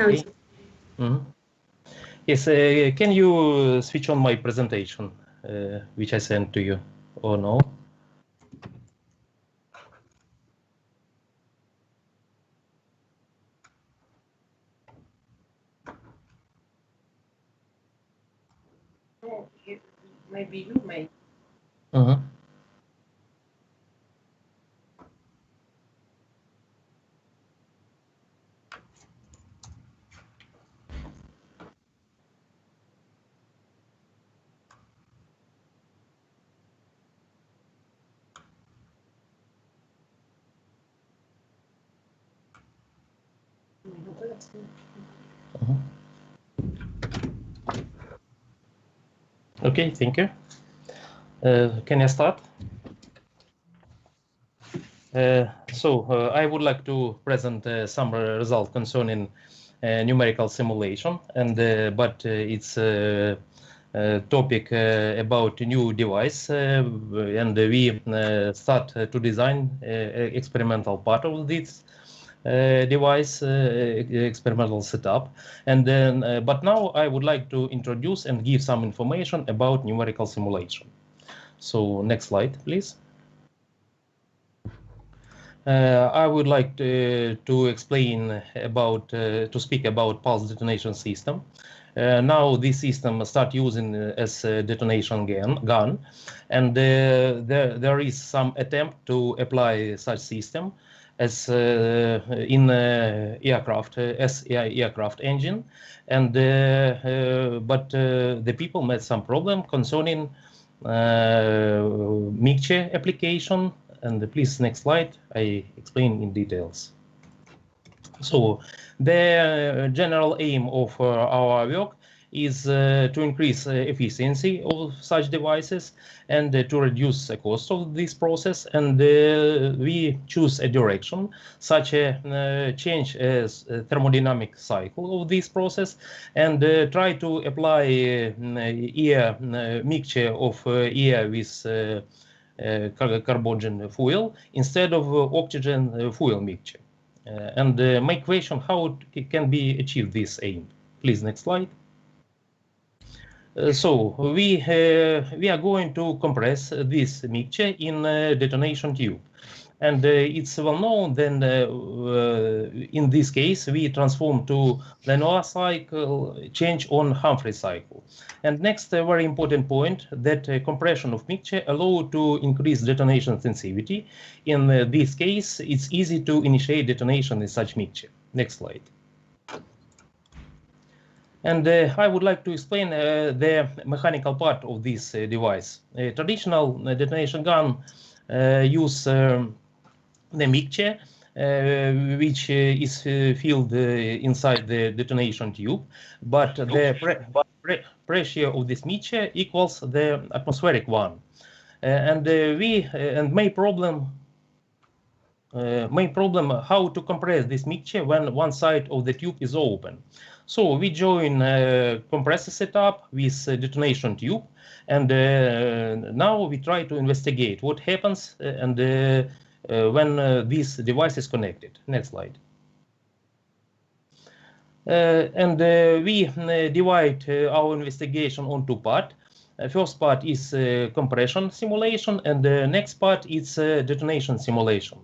[SPEAKER 7] Okay. Yes, can you switch on my presentation, which I sent to you, or no?
[SPEAKER 8] Maybe you may.
[SPEAKER 7] Okay, thank you. Can I start? I would like to present some results concerning numerical simulation, and but it's a topic about a new device, and we start to design experimental part of this device, experimental setup, and then but now I would like to introduce and give some information about numerical simulation. So next slide, please. I would like to explain about to speak about pulse detonation system. Now this system start using as a detonation gun, and there is some attempt to apply such system as in aircraft, as aircraft engine, and but the people met some problem concerning mixture application. And please, next slide, I explain in details. So the general aim of our work is to increase efficiency of such devices and to reduce the cost of this process, and we choose a direction such a change as a thermodynamic cycle of this process, and try to apply air mixture of air with carbon fuel instead of oxygen fuel mixture. And my question, how it can be achieved this aim? Please, next slide. So we are going to compress this mixture in a detonation tube, And it's well known then in this case we transform to the Noah cycle change on Humphrey cycle. And next very important point that compression of mixture allow to increase detonation sensitivity. In this case it's easy to initiate detonation in such mixture. Next slide. And I would like to explain the mechanical part of this device. A traditional detonation gun use the mixture which is filled inside the detonation tube, but the pressure of this mixture equals the atmospheric one. And main problem how to compress this mixture when one side of the tube is open. So we join compressor setup with detonation tube, and now we try to investigate what happens when this device is connected. Next slide. We divide our investigation on two parts. First part is compression simulation, and the next part is detonation simulation.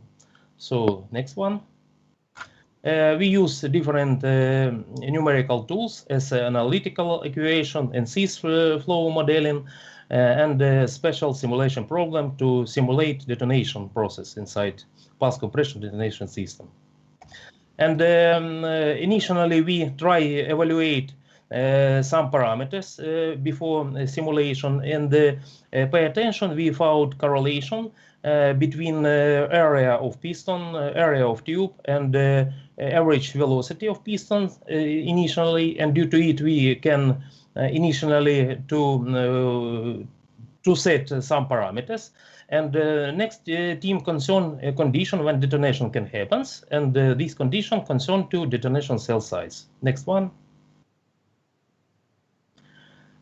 [SPEAKER 7] So next one. We use different numerical tools as analytical equation and SIS flow modeling and a special simulation program to simulate detonation process inside pulse compression detonation system. And initially we try evaluate some parameters before simulation, and pay attention. We found correlation between area of piston, area of tube, and average velocity of pistons initially, and due to it we can initially to set some parameters. And next team concern a condition when detonation can happen, and this condition concern to detonation cell size. Next one.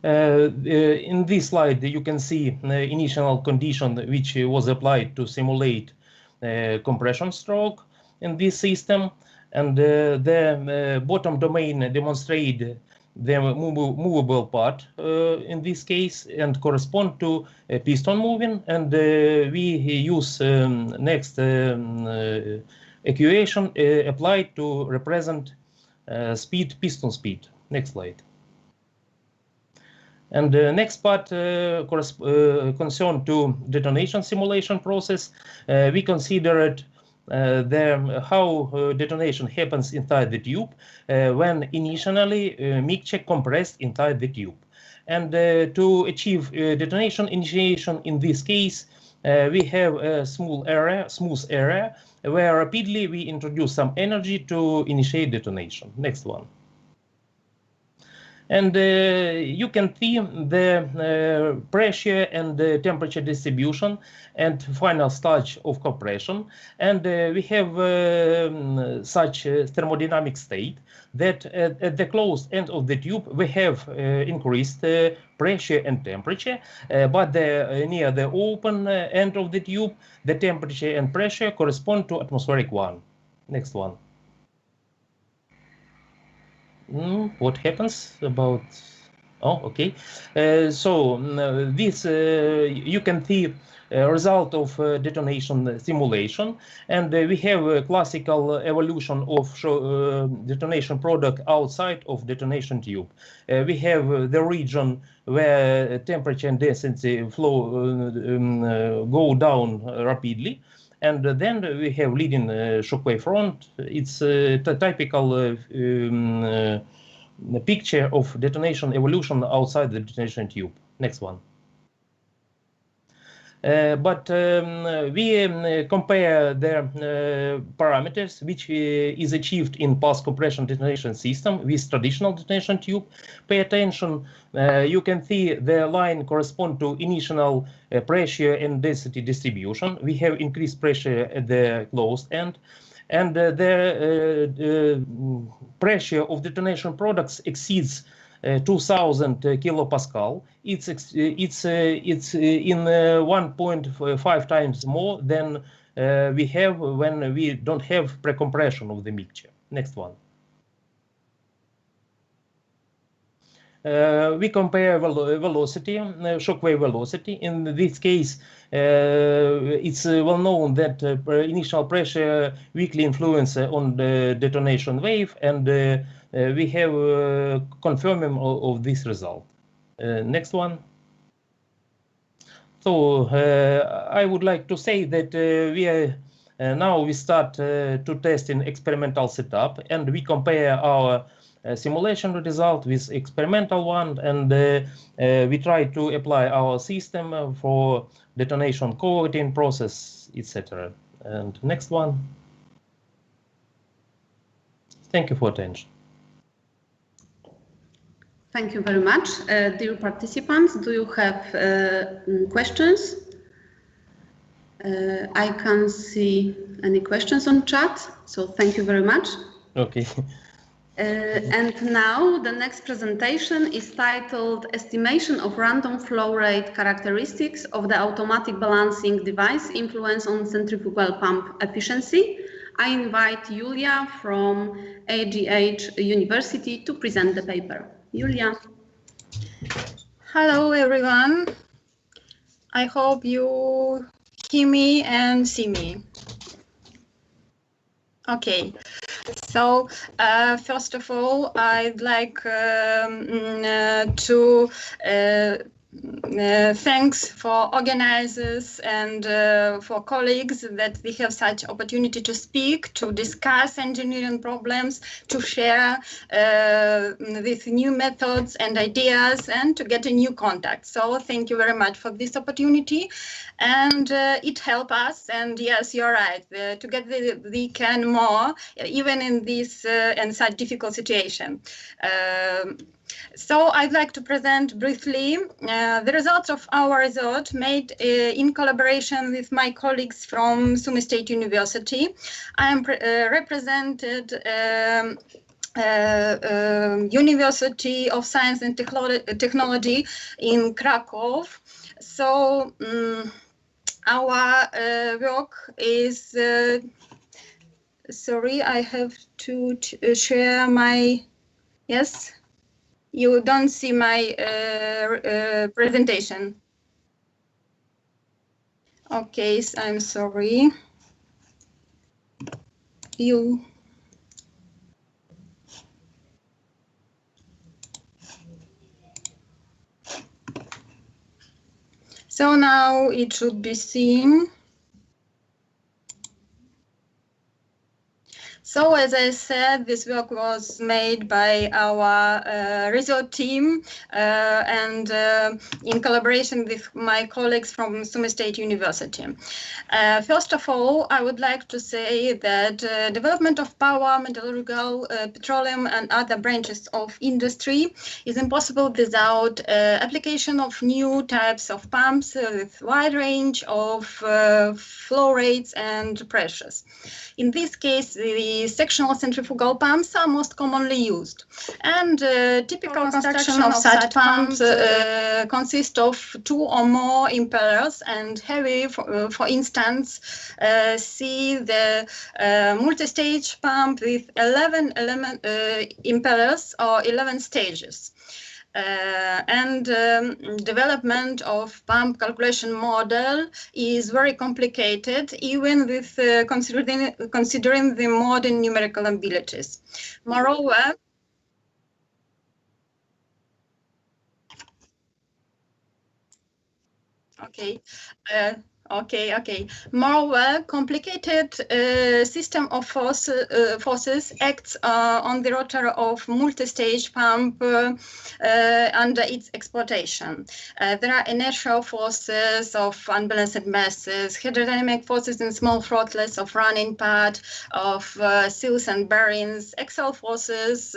[SPEAKER 7] In this slide you can see the initial condition which was applied to simulate compression stroke in this system, and the bottom domain demonstrate the movable part in this case and correspond to a piston moving, and we use next equation applied to represent piston speed. Next slide. And the next part concerned to detonation simulation process. We considered how detonation happens inside the tube when initially mixture compressed inside the tube. And to achieve detonation initiation in this case, we have a smooth area where rapidly we introduce some energy to initiate detonation. Next one. And you can see the pressure and the temperature distribution and final stage of compression. And we have such a thermodynamic state that at the closed end of the tube we have increased pressure and temperature, but near the open end of the tube the temperature and pressure correspond to atmospheric one. Next one. What happens about? Oh, okay. So this you can see a result of detonation simulation, and we have a classical evolution of detonation product outside of detonation tube. We have the region where temperature and density flow go down rapidly. And then we have leading shockwave front. It's a typical picture of detonation evolution outside the detonation tube. Next one. But we compare the parameters which is achieved in pulse compression detonation system with traditional detonation tube. Pay attention, you can see the line correspond to initial pressure and density distribution. We have increased pressure at the closed end, and the pressure of detonation products exceeds 2000 kilopascal. It's in 1.5 times more than we have when we don't have precompression of the mixture. Next one. we compare velocity, shockwave velocity. In this case, it's well known that initial pressure weakly influence on the detonation wave, and we have confirming of this result. Next one. So I would like to say that we are now we start to test in experimental setup, and we compare our simulation result with experimental one, and we try to apply our system for detonation coordinating process, etc. And next one. Thank you for attention.
[SPEAKER 6] Thank you very much. Dear participants, do you have questions? I can't see any questions on chat, so thank you very much.
[SPEAKER 7] Okay.
[SPEAKER 6] And now the next presentation is titled Estimation of Random Flow Rate Characteristics of the Automatic Balancing Device Influence on Centrifugal Pump Efficiency. I invite Julia from AGH University to present the paper. Julia.
[SPEAKER 9] Hello, everyone. I hope you hear me and see me. Okay. So, first of all, I'd like to thanks for organizers and for colleagues that we have such opportunity to speak, to discuss engineering problems, to share with new methods and ideas, and to get a new contact. So thank you very much for this opportunity, and it helped us. And yes, you're right. Together we can more, even in this and such difficult situation. So I'd like to present briefly the results of our research made in collaboration with my colleagues from Sumy State University. I am represented University of Science and Technology in Kharkiv. So our work is, sorry, I have to share my, yes? You don't see my presentation. Okay, so I'm sorry. So now it should be seen. So as I said, this work was made by our research team and in collaboration with my colleagues from Sumy State University. First of all, I would like to say that development of power, metallurgical, petroleum and other branches of industry is impossible without application of new types of pumps with wide range of flow rates and pressures. In this case, the sectional centrifugal pumps are most commonly used. And typical construction of such pumps consists of 2 or more impellers and heavy, for instance, see the multi-stage pump with 11 impellers or 11 stages. And development of pump calculation model is very complicated, even with considering the modern numerical abilities. Moreover, Moreover, complicated system of forces acts on the rotor of multi-stage pump under its exploitation. There are inertial forces of unbalanced masses, hydrodynamic forces in small throttles of running part, of seals and bearings, axial forces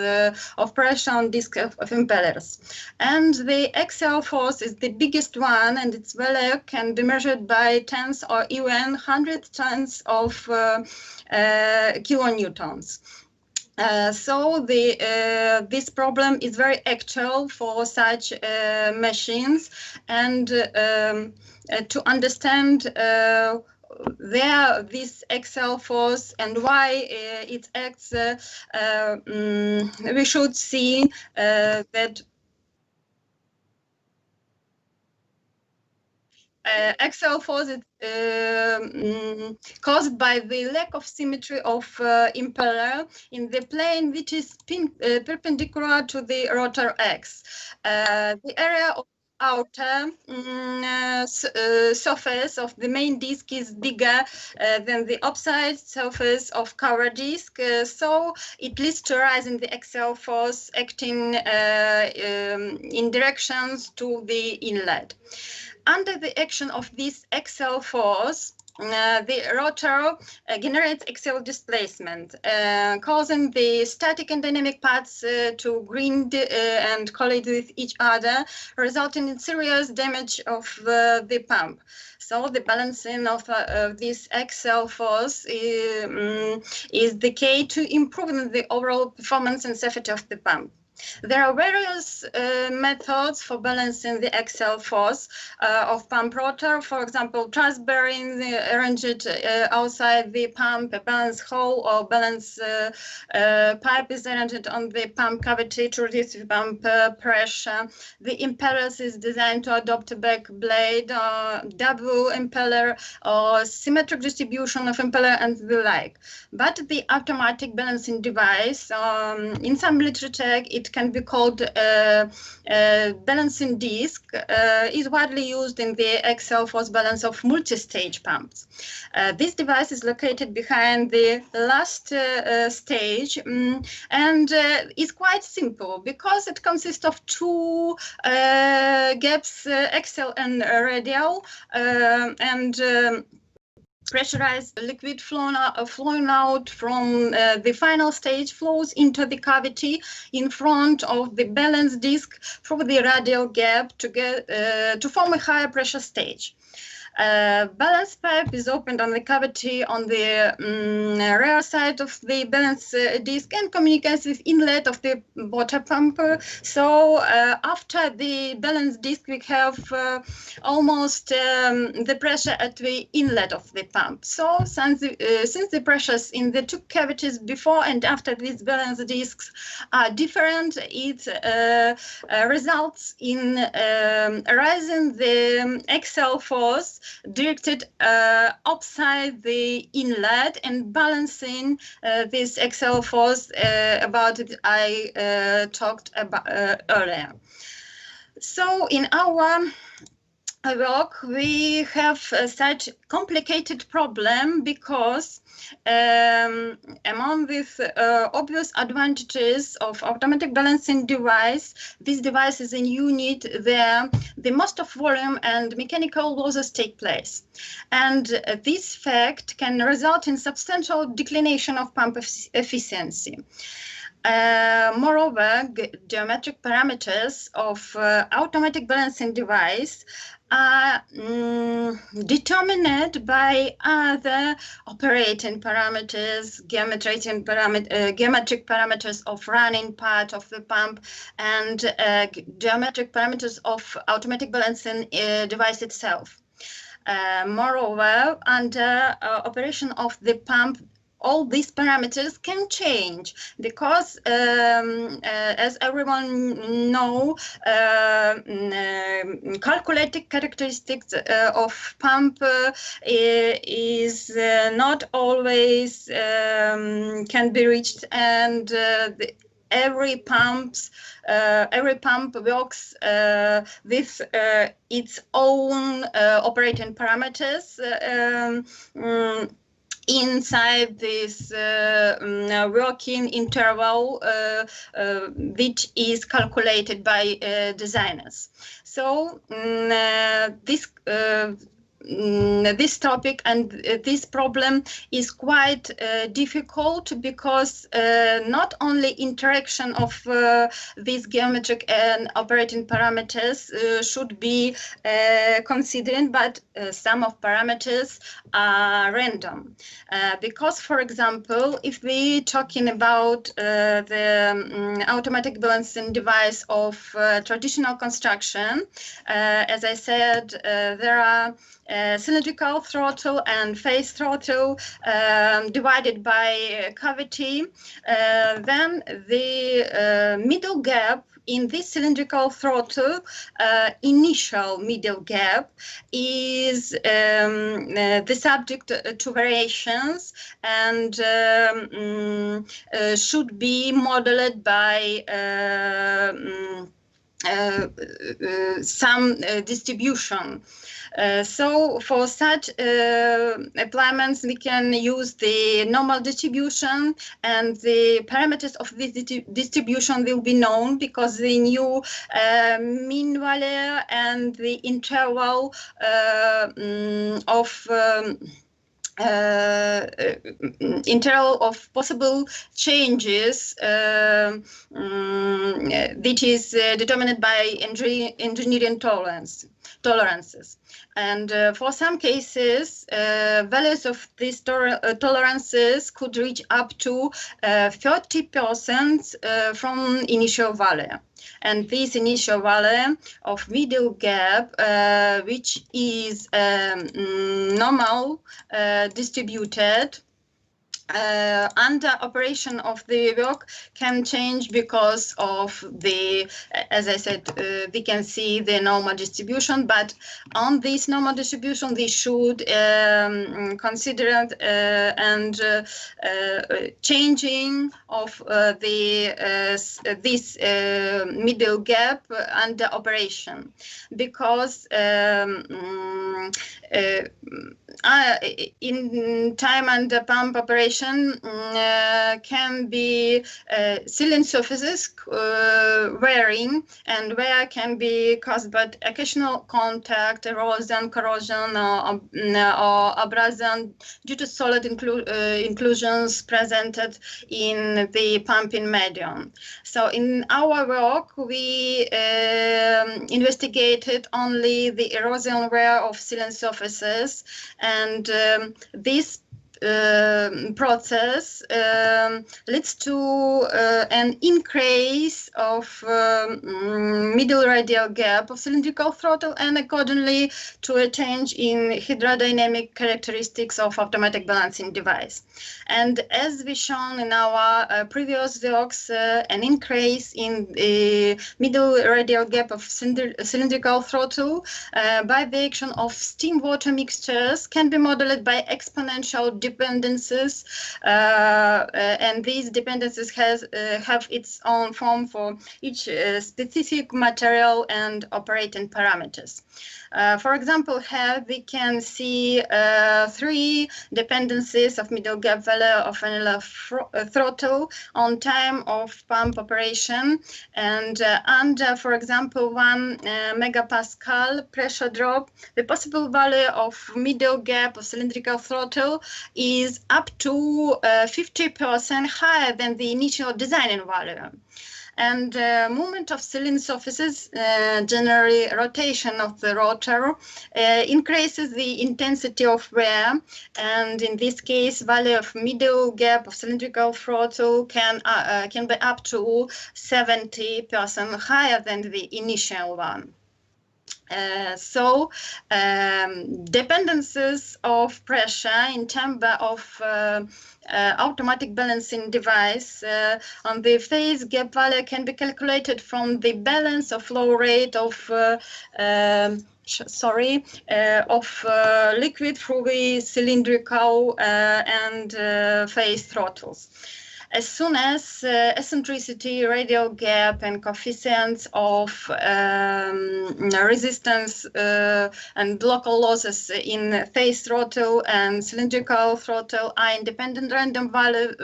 [SPEAKER 9] of pressure on disc of impellers. And the axial force is the biggest one, and its value can be measured by tens or even 100 tons of kilonewtons. So this problem is very actual for such machines, and to understand this axial force and why it acts, we should see that axial force is caused by the lack of symmetry of impeller in the plane which is perpendicular to the rotor X. The area of outer surface of the main disk is bigger than the outside surface of cover disk, so it leads to a rise in the axial force acting in directions to the inlet. Under the action of this axial force, the rotor generates axial displacement, causing the static and dynamic parts to grind and collide with each other, resulting in serious damage of the pump. So the balancing of this axial force is the key to improving the overall performance and safety of the pump. There are various methods for balancing the axial force of pump rotor. For example, truss bearing arranged outside the pump, a balance hole or balance pipe is arranged on the pump cavity to reduce the pump pressure. The impeller is designed to adopt a back blade, double impeller, or symmetric distribution of impeller and the like. But the automatic balancing device, in some literature, it can be called balancing disc, is widely used in the axial force balance of multi-stage pumps. This device is located behind the last stage and is quite simple because it consists of two gaps, axial and radial, and pressurized liquid flowing out from the final stage flows into the cavity in front of the balance disc through the radial gap to form a higher pressure stage. Balance pipe is opened on the cavity on the rear side of the balance disc and communicates with inlet of the water pump. So after the balance disc, we have almost the pressure at the inlet of the pump. So since the pressures in the two cavities before and after these balance discs are different, it results in rising the axial force directed outside the inlet and balancing this axial force about it I talked about earlier. So in our work, we have such complicated problem because among these obvious advantages of automatic balancing device, this device is a unit where the most of volume and mechanical losses take place. And this fact can result in substantial declination of pump efficiency. Moreover, geometric parameters of automatic balancing device are determined by other operating parameters, geometric parameters of running part of the pump, and geometric parameters of automatic balancing device itself. Moreover, under operation of the pump, all these parameters can change because, as everyone knows, calculated characteristics of pump is not always can be reached, and every pump works with its own operating parameters. Inside this working interval, which is calculated by designers. So this topic and this problem is quite difficult because not only interaction of these geometric and operating parameters should be considered, but some of parameters are random. Because, for example, if we're talking about the automatic balancing device of traditional construction, as I said, there are cylindrical throttle and phase throttle divided by cavity, then the middle gap in this cylindrical throttle, initial middle gap, is the subject to variations and should be modeled by some distribution. So for such appliances, we can use the normal distribution, and the parameters of this distribution will be known because the new mean value and the interval interval of possible changes which is determined by engineering tolerances. And for some cases, values of these tolerances could reach up to 30% from initial value. And this initial value of middle gap, which is normal distributed, under operation of the work can change because of the, as I said, we can see the normal distribution, but on this normal distribution we should consider and changing of this middle gap under operation, because in time under pump operation can be sealant surfaces wearing, and wear can be caused by occasional contact, erosion, corrosion, or abrasion due to solid inclusions presented in the pumping medium. So in our work, we investigated only the erosion wear of sealant surfaces, and this process leads to an increase of middle radial gap of cylindrical throttle, and accordingly to a change in hydrodynamic characteristics of automatic balancing device. And as we shown in our previous works, an increase in the middle radial gap of cylindrical throttle by the action of steam-water mixtures can be modeled by exponential dependencies, and these dependencies have its own form for each specific material and operating parameters. For example, here we can see 3 dependencies of middle gap value of annular throttle on time of pump operation, and under, for example, 1 megapascal pressure drop, the possible value of middle gap of cylindrical throttle is up to 50% higher than the initial designing value. And movement of sealing surfaces, generally rotation of the rotor, increases the intensity of wear, and in this case, value of middle gap of cylindrical throttle can be up to 70% higher than the initial one. So dependencies of pressure in terms of automatic balancing device on the phase gap value can be calculated from the balance of flow rate of liquid through the cylindrical and phase throttles. As soon as eccentricity, radial gap, and coefficients of resistance and local losses in phase throttle and cylindrical throttle are independent random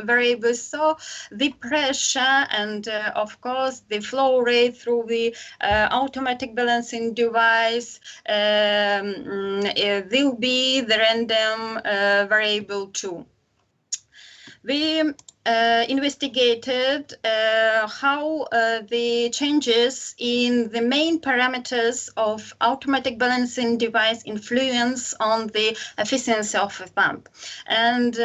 [SPEAKER 9] variables, so the pressure and, of course, the flow rate through the automatic balancing device will be the random variable too. We investigated how the changes in the main parameters of automatic balancing device influence on the efficiency of a pump. And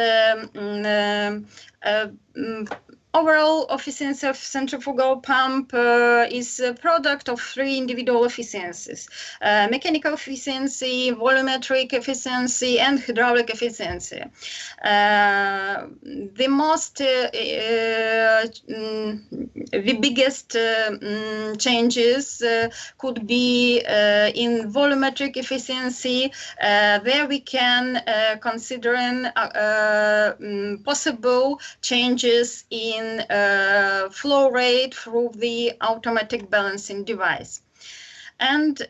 [SPEAKER 9] overall efficiency of centrifugal pump is a product of three individual efficiencies: mechanical efficiency, volumetric efficiency, and hydraulic efficiency. The biggest changes could be in volumetric efficiency. There we can consider possible changes in flow rate through the automatic balancing device. And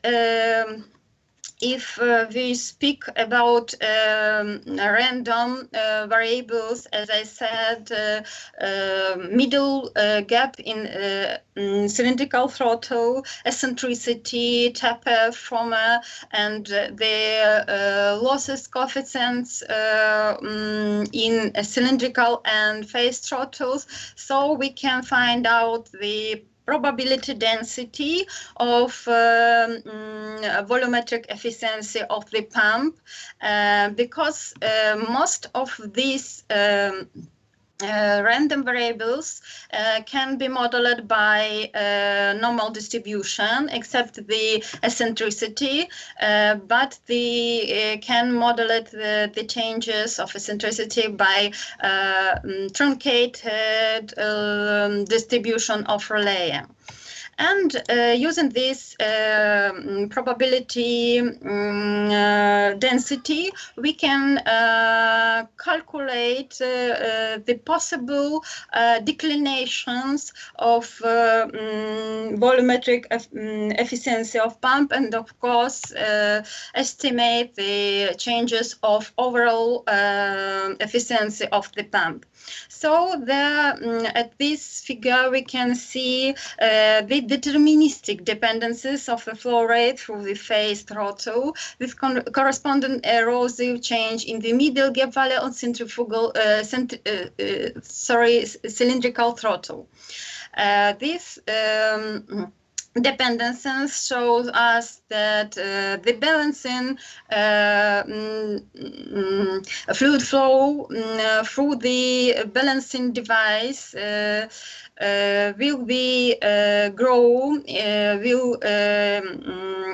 [SPEAKER 9] if we speak about random variables, as I said, middle gap in cylindrical throttle, eccentricity, taper, froma, and the losses coefficients in cylindrical and phase throttles, so we can find out the probability density of volumetric efficiency of the pump, because most of these random variables can be modeled by normal distribution, except the eccentricity, but they can model the changes of eccentricity by truncated distribution of Rayleigh. And using this probability density, we can calculate the possible declinations of volumetric efficiency of pump, and of course estimate the changes of overall efficiency of the pump. So at this figure we can see the deterministic dependencies of the flow rate through the phase throttle with corresponding erosive change in the middle gap value on cylindrical throttle. This dependencies shows us that the balancing fluid flow through the balancing device will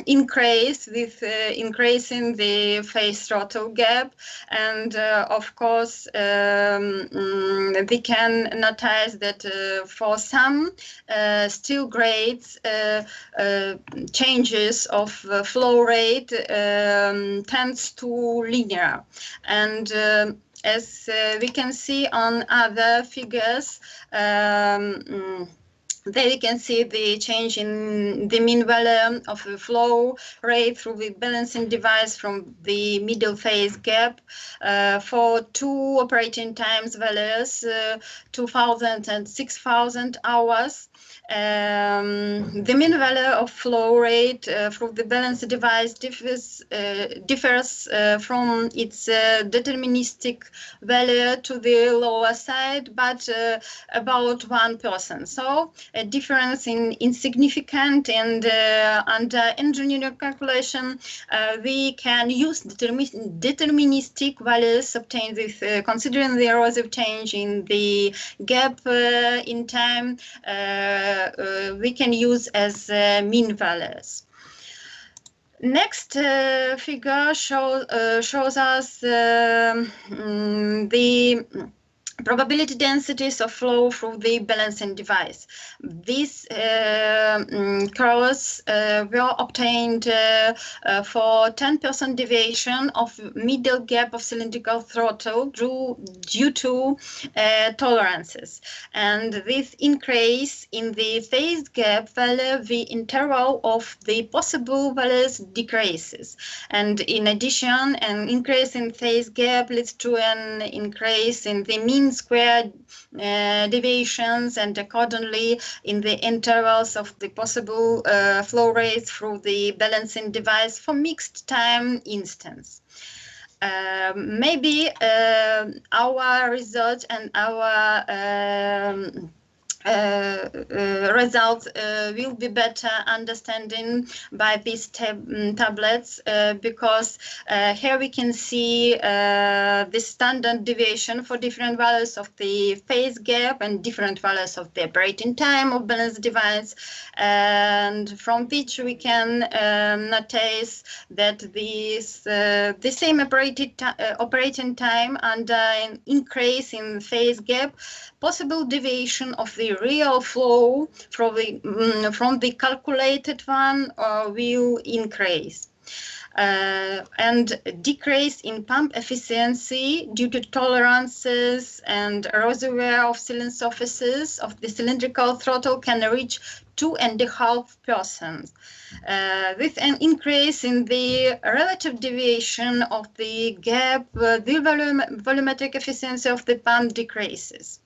[SPEAKER 9] increase with increasing the phase throttle gap, and of course we can notice that for some steel grades changes of flow rate tends to linear, and as we can see on other figures, there you can see the change in the mean value of the flow rate through the balancing device from the middle phase gap for two operating times values, 2000 and 6000 hours. The mean value of flow rate through the balancing device differs from its deterministic value to the lower side, but about 1%. So a difference in insignificant, and under engineering calculation we can use deterministic values obtained with considering the erosive change in the gap in time. We can use as mean values. Next figure shows us the probability densities of flow through the balancing device. These curves were obtained for 10% deviation of middle gap of cylindrical throttle due to tolerances. And this increase in the phase gap value, the interval of the possible values decreases. And in addition, an increase in phase gap leads to an increase in the mean square deviations, and accordingly in the intervals of the possible flow rates through the balancing device for mixed time instance. Maybe our results and our results will be better understanding by these tablets, because here we can see the standard deviation for different values of the phase gap and different values of the operating time of balanced device, and from which we can notice that the same operating time and an increase in phase gap, possible deviation of the real flow from the calculated one will increase. And decrease in pump efficiency due to tolerances and reservoir of sealing surfaces of the cylindrical throttle can reach 2.5%. With an increase in the relative deviation of the gap, the volumetric efficiency of the pump decreases.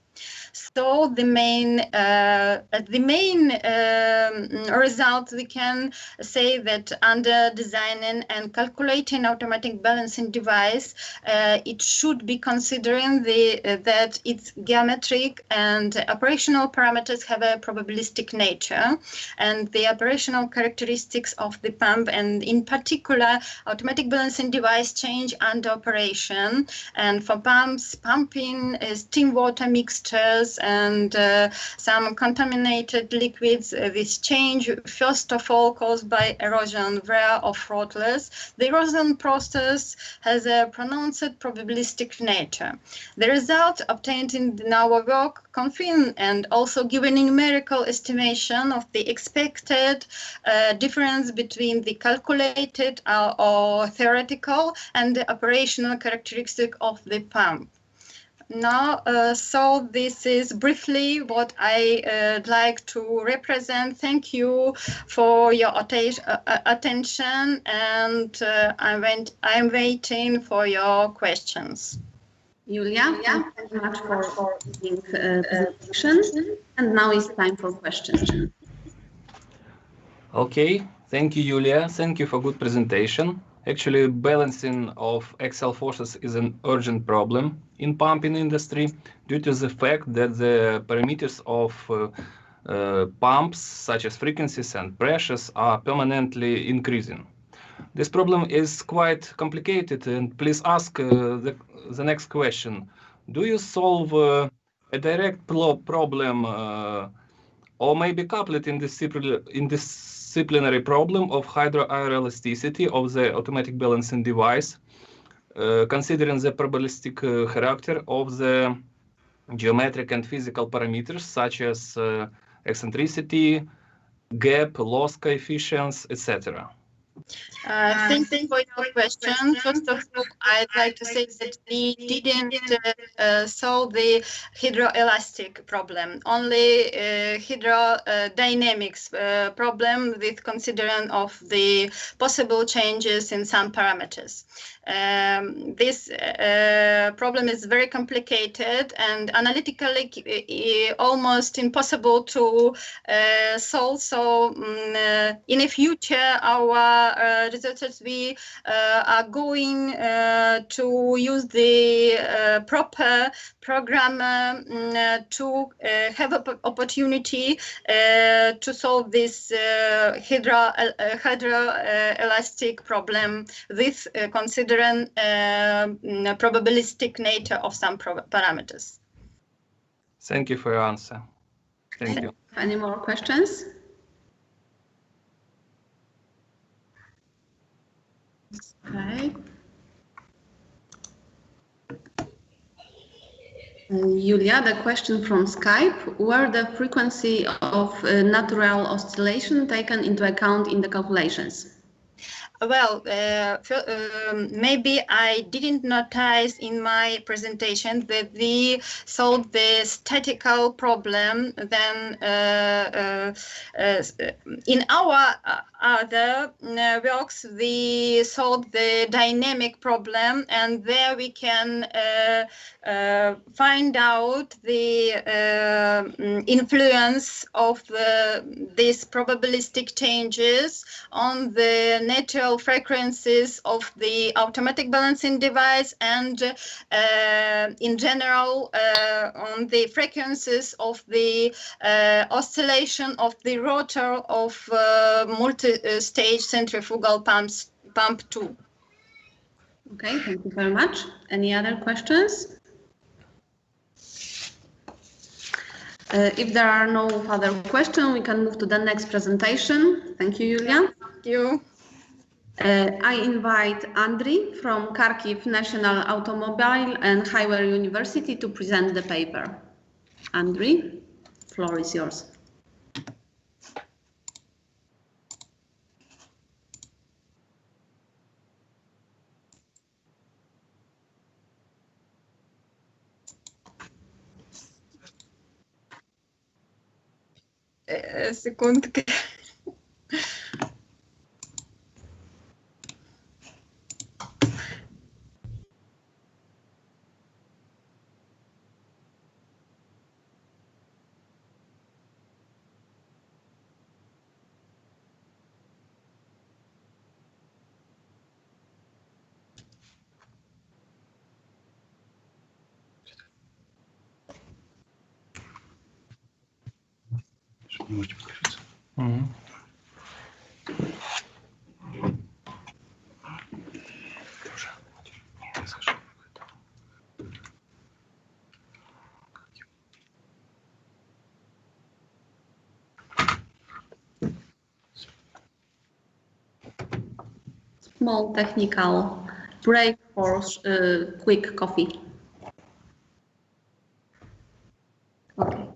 [SPEAKER 9] So the main result, we can say that under designing and calculating automatic balancing device, it should be considering that its geometric and operational parameters have a probabilistic nature, and the operational characteristics of the pump, and in particular automatic balancing device, change under operation. And for pumps, pumping steam water mixtures and some contaminated liquids, this change first of all caused by erosion wear of throttlers. The erosion process has a pronounced probabilistic nature. The result obtained in our work confirm and also give a numerical estimation of the expected difference between the calculated or theoretical and the operational characteristic of the pump. Now, so this is briefly what I'd like to represent. Thank you for your attention, and I'm waiting for your questions.
[SPEAKER 6] Julia, thank you very much for giving presentation. And now it's time for questions.
[SPEAKER 10] Okay, thank you, Julia. Thank you for good presentation. Actually, balancing of axial forces is an urgent problem in pumping industry due to the fact that the parameters of pumps, such as frequencies and pressures, are permanently increasing. This problem is quite complicated, and please ask the next question. Do you solve a direct problem or maybe coupled in disciplinary problem of hydroaeroelasticity of the automatic balancing device, considering the probabilistic character of the geometric and physical parameters such as eccentricity, gap, loss coefficients, etc.?
[SPEAKER 9] Thank you for your question. First of all, I'd like to say that we didn't solve the hydroelastic problem, only hydrodynamics problem with considering of the possible changes in some parameters. This problem is very complicated and analytically almost impossible to solve. So in the future, our researchers, we are going to use the proper programmer to have an opportunity to solve this hydroelastic problem with considering probabilistic nature of some parameters.
[SPEAKER 10] Thank you for your answer. Thank you.
[SPEAKER 6] Any more questions? Okay. Julia, the question from Skype: were the frequency of natural oscillation taken into account in the calculations?
[SPEAKER 9] Well, maybe I didn't notice in my presentation that we solved the statistical problem. Then in our other works, we solve the dynamic problem, and there we can find out the influence of these probabilistic changes on the natural frequencies of the automatic balancing device, and in general on the frequencies of the oscillation of the rotor of multi-stage centrifugal pump 2.
[SPEAKER 6] Okay, thank you very much. Any other questions? If there are no further questions, we can move to the next presentation. Thank you, Julia.
[SPEAKER 9] Thank you.
[SPEAKER 6] I invite Andriy from Kharkiv National Automobile and Highway University to present the paper. Andriy, floor is yours.
[SPEAKER 9] Секундки.
[SPEAKER 6] Small technical break for quick coffee. Okay.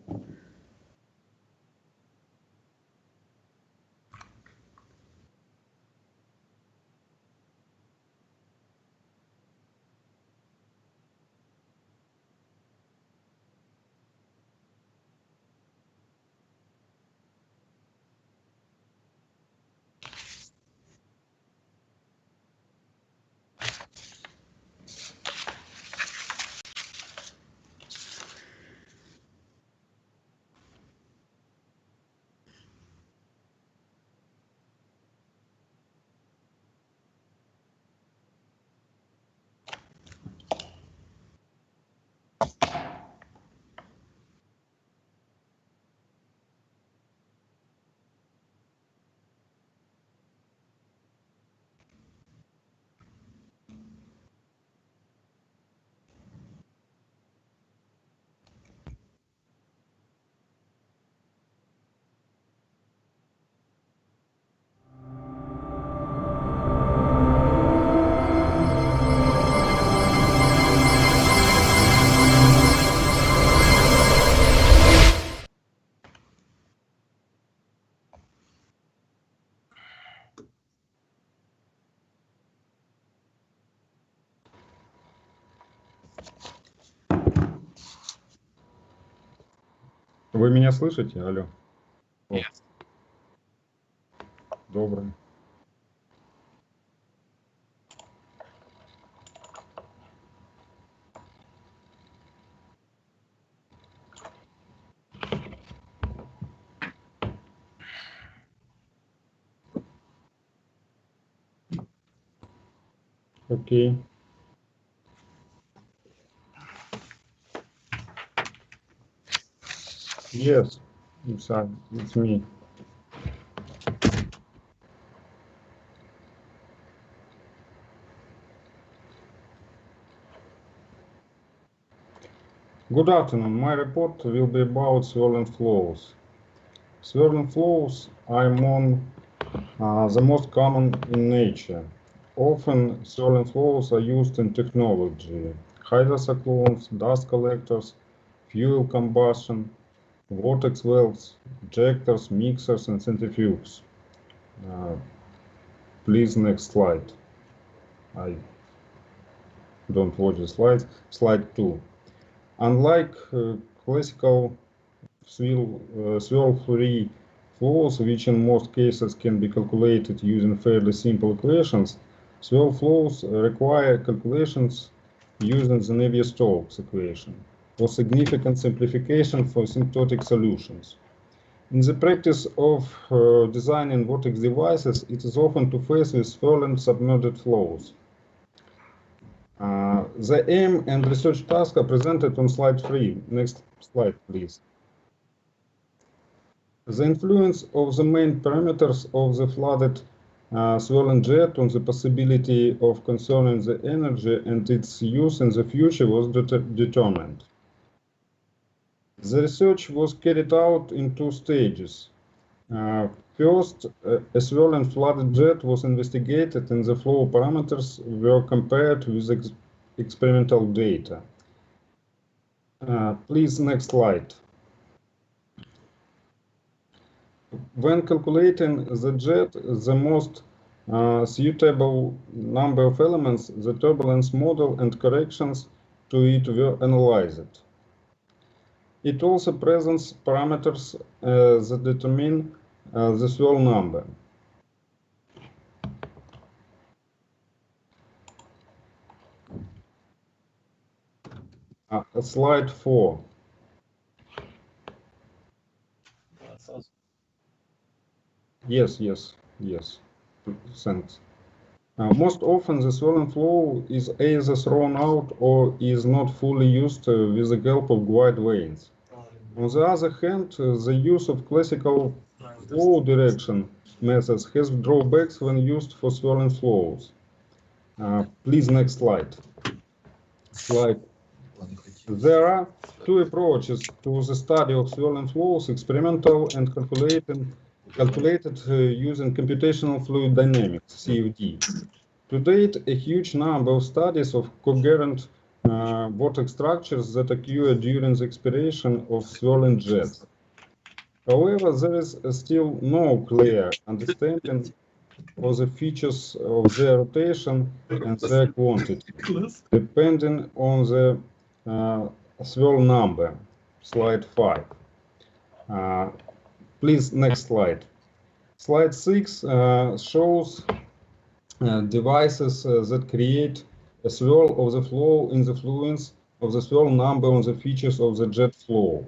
[SPEAKER 11] Вы меня слышите? Алло.
[SPEAKER 3] Yes.
[SPEAKER 11] Добрый. Окей. Yes, it's me. Good afternoon. My report will be about swirling flows. Swirling flows are among the most common in nature. Often, swirling flows are used in technology: hydrocyclones, dust collectors, fuel combustion, vortex valves, injectors, mixers, and centrifuges. Please, next slide. I don't watch the slides. Slide 2. Unlike classical swirl-free flows, which in most cases can be calculated using fairly simple equations, swirl flows require calculations using the Navier-Stokes equation, or significant simplification for symptotic solutions. In the practice of designing vortex devices, it is often to face with swirling submerged flows. The aim and research tasks are presented on slide 3. Next slide, please. The influence of the main parameters of the flooded swirling jet on the possibility of conserving the energy and its use in the future was determined. The research was carried out in 2 stages. First, a swirling flooded jet was investigated and the flow parameters were compared with experimental data. Please, next slide. When calculating the jet, the most suitable number of elements, the turbulence model and corrections to it were analyzed. It also presents parameters that determine the swirl number. Slide 4. Yes. Thanks. Most often the swirling flow is either thrown out or is not fully used with the help of guide vanes. On the other hand, the use of classical flow direction methods has drawbacks when used for swirling flows. Please, next slide. There are 2 approaches to the study of swirling flows: experimental and calculated using computational fluid dynamics, CFD. To date, a huge number of studies of coherent vortex structures that occur during the expiration of swirling jets. However, there is still no clear understanding of the features of their rotation and their quantity, depending on the swirl number. Slide 5. Please, next slide. Slide 6 shows devices that create a swirl of the flow in the fluence of the swirl number on the features of the jet flow.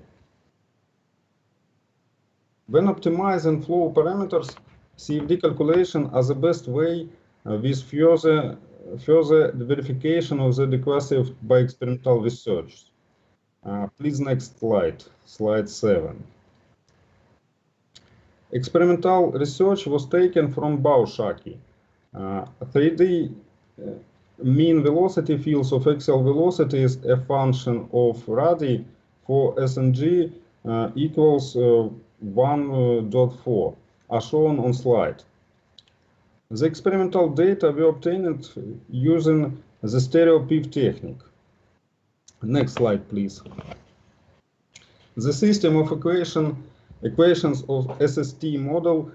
[SPEAKER 11] When optimizing flow parameters, CFD calculation are the best way with further verification of the adequacy by experimental research. Please, next slide. Slide 7. Experimental research was taken from Bauschaki. 3D mean velocity fields of axial velocity is a function of radii for SNG equals 1.4, as shown on slide. The experimental data were obtained using the stereo PIV technique. Next slide, please. The system of equations of SST model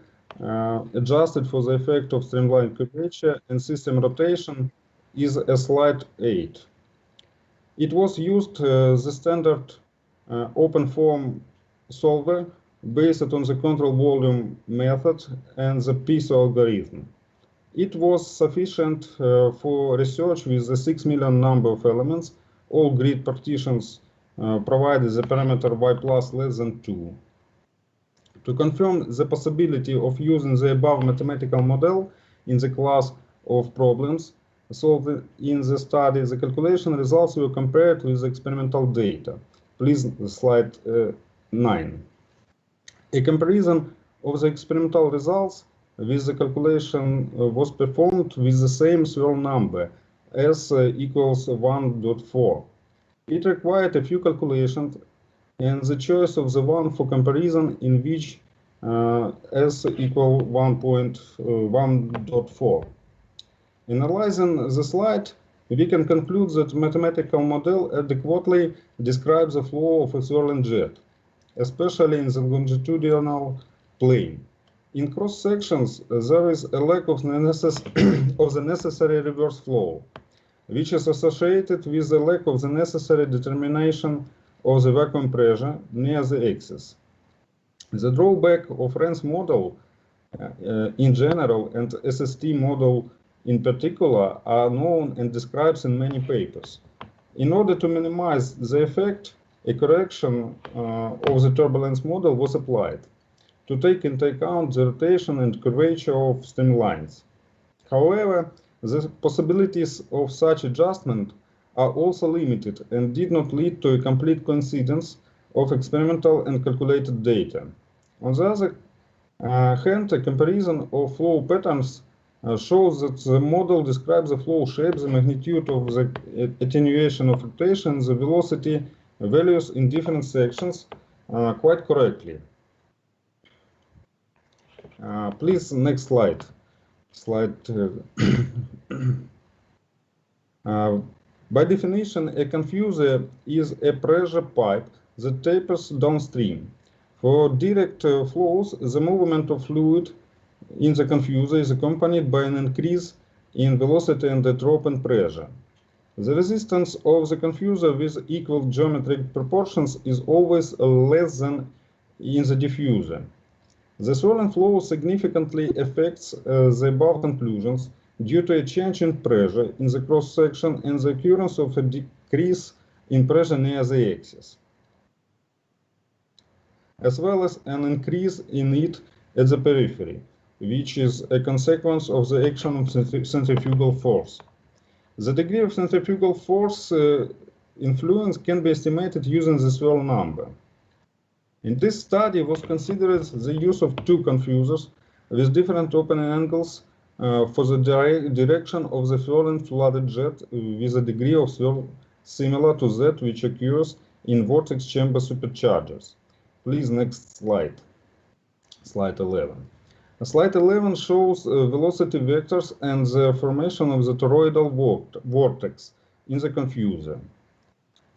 [SPEAKER 11] adjusted for the effect of streamline curvature and system rotation is a slide 8. It was used the standard open form solver based on the control volume method and the PISO algorithm. It was sufficient for research with the 6 million number of elements. All grid partitions provided the parameter y plus less than 2. To confirm the possibility of using the above mathematical model in the class of problems solved in the study, the calculation results were compared with the experimental data. Please, slide 9. A comparison of the experimental results with the calculation was performed with the same swirl number, S equals 1.4. It required a few calculations and the choice of the one for comparison in which S equal 1.4. Analyzing the slide, we can conclude that mathematical model adequately describes the flow of a swirling jet, especially in the longitudinal plane. In cross sections, there is a lack of the necessary reverse flow, which is associated with the lack of the necessary determination of the vacuum pressure near the axis. The drawback of RANS model in general and SST model in particular are known and described in many papers. In order to minimize the effect, a correction of the turbulence model was applied to take into account the rotation and curvature of streamlines. However, the possibilities of such adjustment are also limited and did not lead to a complete coincidence of experimental and calculated data. On the other hand, a comparison of flow patterns shows that the model describes the flow shape, the magnitude of the attenuation of rotation, the velocity values in different sections quite correctly. Please, next slide. By definition, a confuser is a pressure pipe that tapers downstream. For direct flows, the movement of fluid in the confuser is accompanied by an increase in velocity and a drop in pressure. The resistance of the confuser with equal geometric proportions is always less than in the diffuser. The swirling flow significantly affects the above conclusions due to a change in pressure in the cross-section and the occurrence of a decrease in pressure near the axis, as well as an increase in it at the periphery, which is a consequence of the action of centrifugal force. The degree of centrifugal force influence can be estimated using the swirl number. In this study was considered the use of two confusers with different opening angles for the direction of the swirling flooded jet with a degree of swirl similar to that which occurs in vortex chamber superchargers. Please, next slide. Slide 11. Slide 11 shows velocity vectors and the formation of the toroidal vortex in the confuser.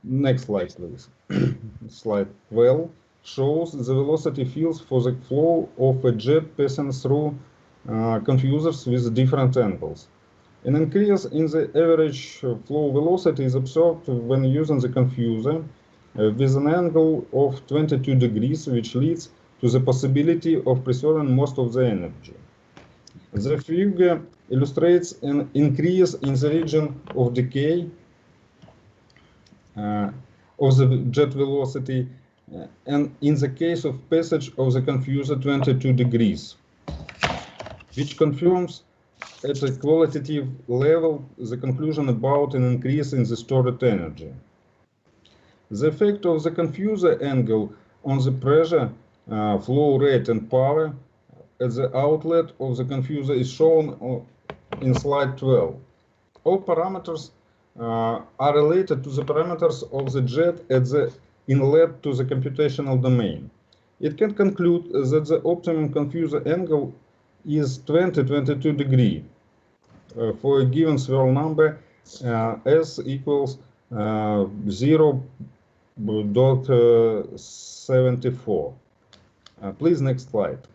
[SPEAKER 11] Next slide, please. Slide 12 shows the velocity fields for the flow of a jet passing through confusers with different angles. An increase in the average flow velocity is observed when using the confuser with an angle of 22 degrees, which leads to the possibility of preserving most of the energy. The figure illustrates an increase in the region of decay of the jet velocity, and in the case of passage of the confuser 22 degrees, which confirms at a qualitative level the conclusion about an increase in the stored energy. The effect of the confuser angle on the pressure, flow rate and power at the outlet of the confuser is shown in slide 12. All parameters are related to the parameters of the jet at the inlet to the computational domain. It can conclude that the optimum confuser angle is 22 degrees for a given swirl number S equals 0.74. Please, next slide.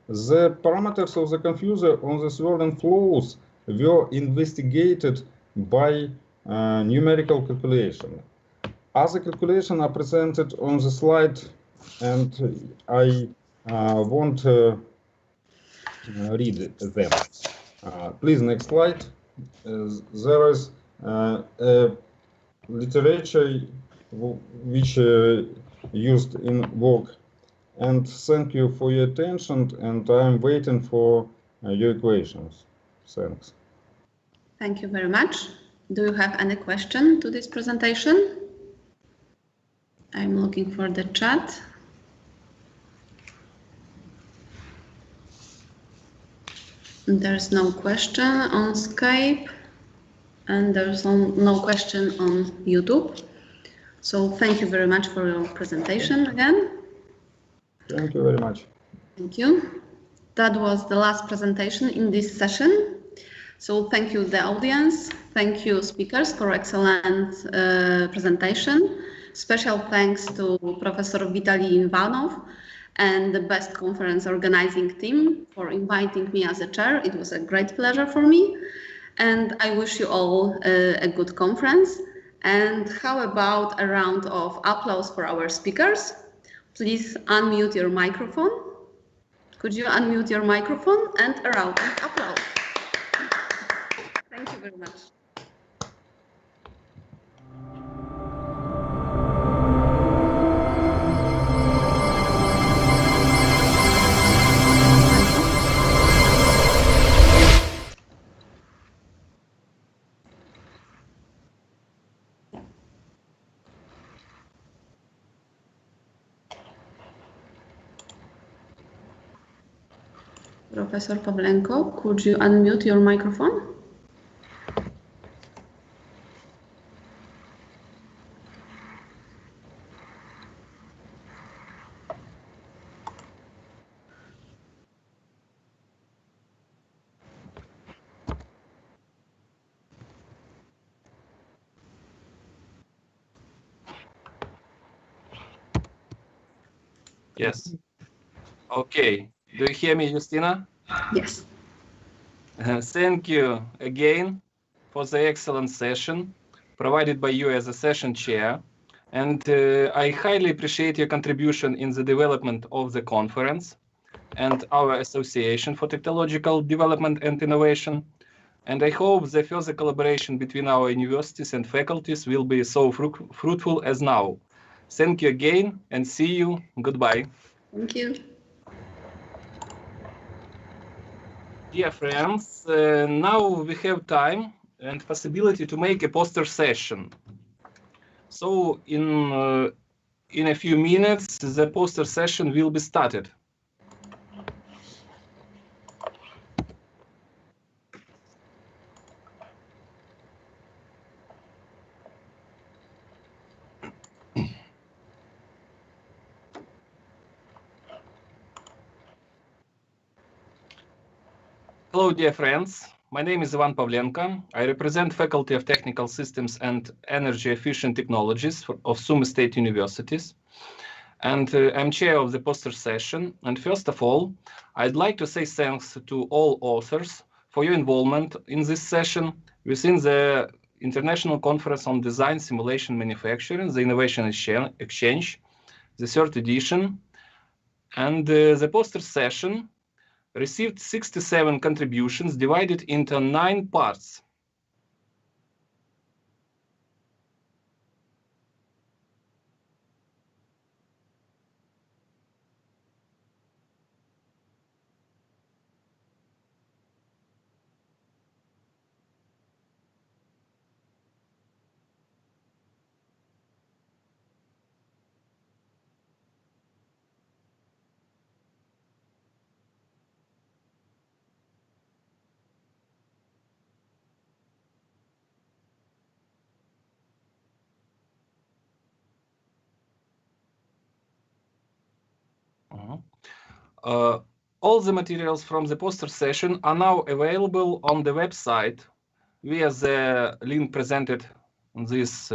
[SPEAKER 11] The parameters of the confuser on the swirling flows were investigated by numerical calculation. Other calculations are presented on the slide, and I won't read them. Please, next slide. There is a literature which used in work, and thank you for your attention, and I'm waiting for your equations. Thanks.
[SPEAKER 6] Thank you very much. Do you have any question to this presentation? I'm looking for the chat. There's no question on Skype, and there's no question on YouTube. So thank you very much for your presentation again.
[SPEAKER 11] Thank you very much.
[SPEAKER 6] Thank you. That was the last presentation in this session. So thank you, the audience. Thank you, speakers, for excellent presentation. Special thanks to Professor Vitaly Ivanov and the BEST conference organizing team for inviting me as a chair. It was a great pleasure for me. And I wish you all a good conference. And how about a round of applause for our speakers? Please unmute your microphone. Could you unmute your microphone and a round of applause? Thank you very much. Professor Pavlenko, could you unmute your microphone?
[SPEAKER 10] Yes. Okay. Do you hear me, Justina?
[SPEAKER 6] Yes.
[SPEAKER 10] Thank you again for the excellent session provided by you as a session chair. And I highly appreciate your contribution in the development of the conference and our Association for Technological Development and Innovation. And I hope the further collaboration between our universities and faculties will be so fruitful as now. Thank you again and see you. Goodbye.
[SPEAKER 6] Thank you.
[SPEAKER 10] Dear friends, now we have time and possibility to make a poster session. So in a few minutes, the poster session will be started. Hello, dear friends. My name is Ivan Pavlenko. I represent Faculty of Technical Systems and Energy Efficient Technologies of Sumy State Universities. And I'm chair of the poster session. And first of all, I'd like to say thanks to all authors for your involvement in this session within the International Conference on Design, Simulation, Manufacturing, the Innovation Exchange, the third edition. And the poster session received 67 contributions divided into 9 parts. All the materials from the poster session are now available on the website via the link presented on this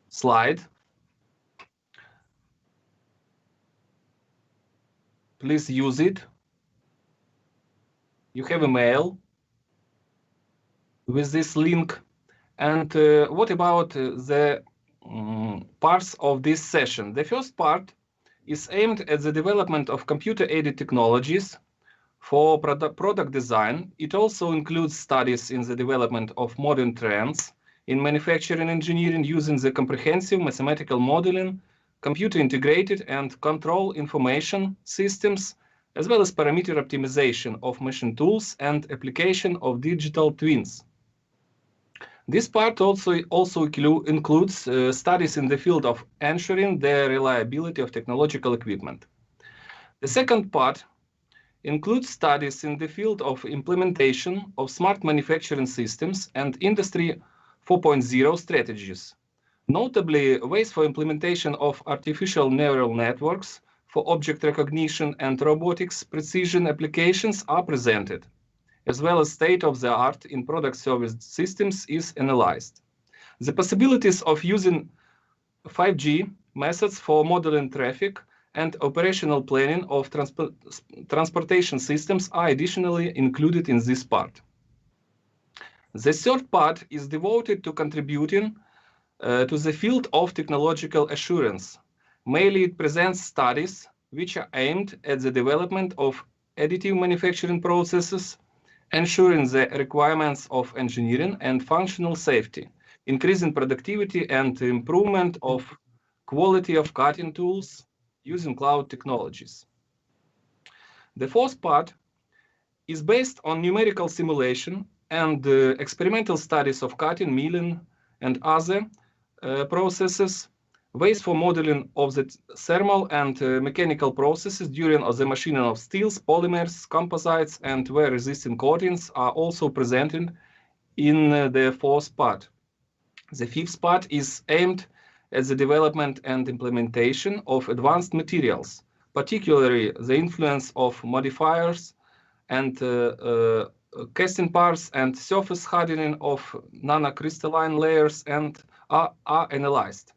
[SPEAKER 10] slide. Please use it. You have a mail with this link. And what about the parts of this session? The first part is aimed at the development of computer-aided technologies for product design. It also includes studies in the development of modern trends in manufacturing engineering using the comprehensive mathematical modeling, computer-integrated and control information systems, as well as parameter optimization of machine tools and application of digital twins. This part also includes studies in the field of ensuring the reliability of technological equipment. The second part includes studies in the field of implementation of smart manufacturing systems and Industry 4.0 strategies. Notably, ways for implementation of artificial neural networks for object recognition and robotics precision applications are presented, as well as state-of-the-art in product service systems is analyzed. The possibilities of using 5G methods for modeling traffic and operational planning of transportation systems are additionally included in this part. The third part is devoted to contributing to the field of technological assurance, Mainly it presents studies which are aimed at the development of additive manufacturing processes, ensuring the requirements of engineering and functional safety, increasing productivity and improvement of quality of cutting tools using cloud technologies. The fourth part is based on numerical simulation and experimental studies of cutting, milling, and other processes, ways for modeling of the thermal and mechanical processes during the machining of steels, polymers, composites, and wear-resistant coatings are also presented in the fourth part. The fifth part is aimed at the development and implementation of advanced materials, particularly the influence of modifiers and casting parts and surface hardening of nanocrystalline layers and are analyzed.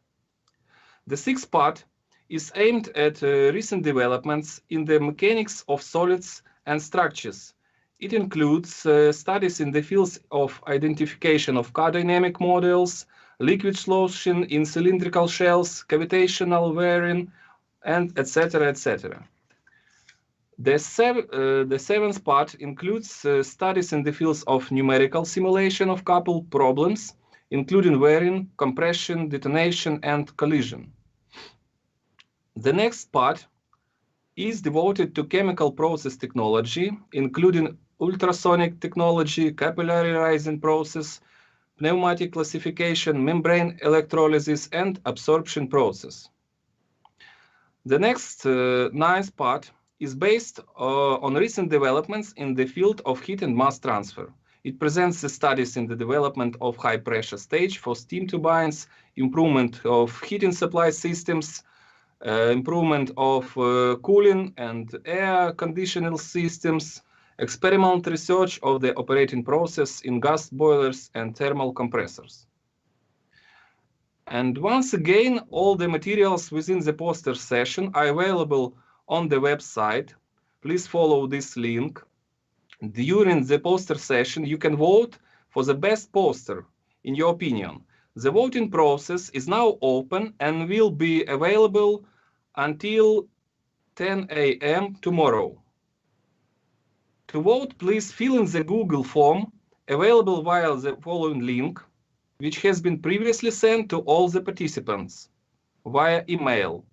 [SPEAKER 10] The sixth part is aimed at recent developments in the mechanics of solids and structures. It includes studies in the fields of identification of car dynamic models, liquid sloshing in cylindrical shells, cavitational wearing, and etc., etc. The seventh part includes studies in the fields of numerical simulation of coupled problems, including wearing, compression, detonation, and collision. The next part is devoted to chemical process technology, including ultrasonic technology, capillary rising process, pneumatic classification, membrane electrolysis, and absorption process. The next ninth part is based on recent developments in the field of heat and mass transfer. It presents the studies in the development of high pressure stage for steam turbines, improvement of heating supply systems, improvement of cooling and air conditioning systems, experimental research of the operating process in gas boilers and thermal compressors. And once again, all the materials within the poster session are available on the website. Please follow this link. During the poster session, you can vote for the best poster, in your opinion. The voting process is now open and will be available until 10 a.m. tomorrow. To vote, please fill in the Google form available via the following link, which has been previously sent to all the participants via email.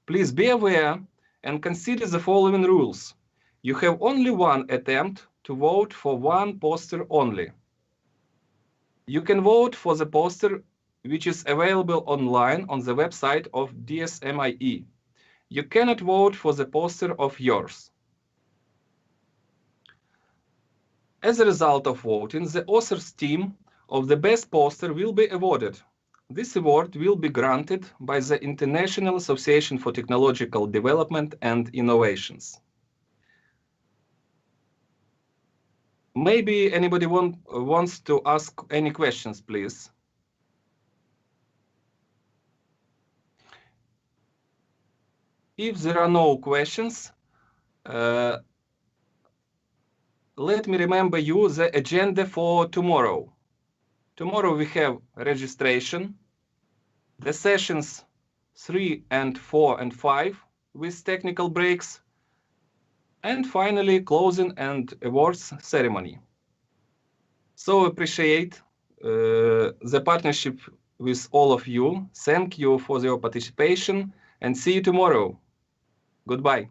[SPEAKER 10] Please be aware and consider the following rules. You have only one attempt to vote for one poster only. You can vote for the poster which is available online on the website of DSMIE. You cannot vote for the poster of yours. As a result of voting, the author's team of the best poster will be awarded. This award will be granted by the International Association for Technological Development and Innovations. Maybe anybody wants to ask any questions, please. If there are no questions, let me remember you the agenda for tomorrow. Tomorrow we have registration, the sessions 3 and 4 and 5 with technical breaks, and finally closing and awards ceremony. So appreciate the partnership with all of you. Thank you for your participation and see you tomorrow. Goodbye.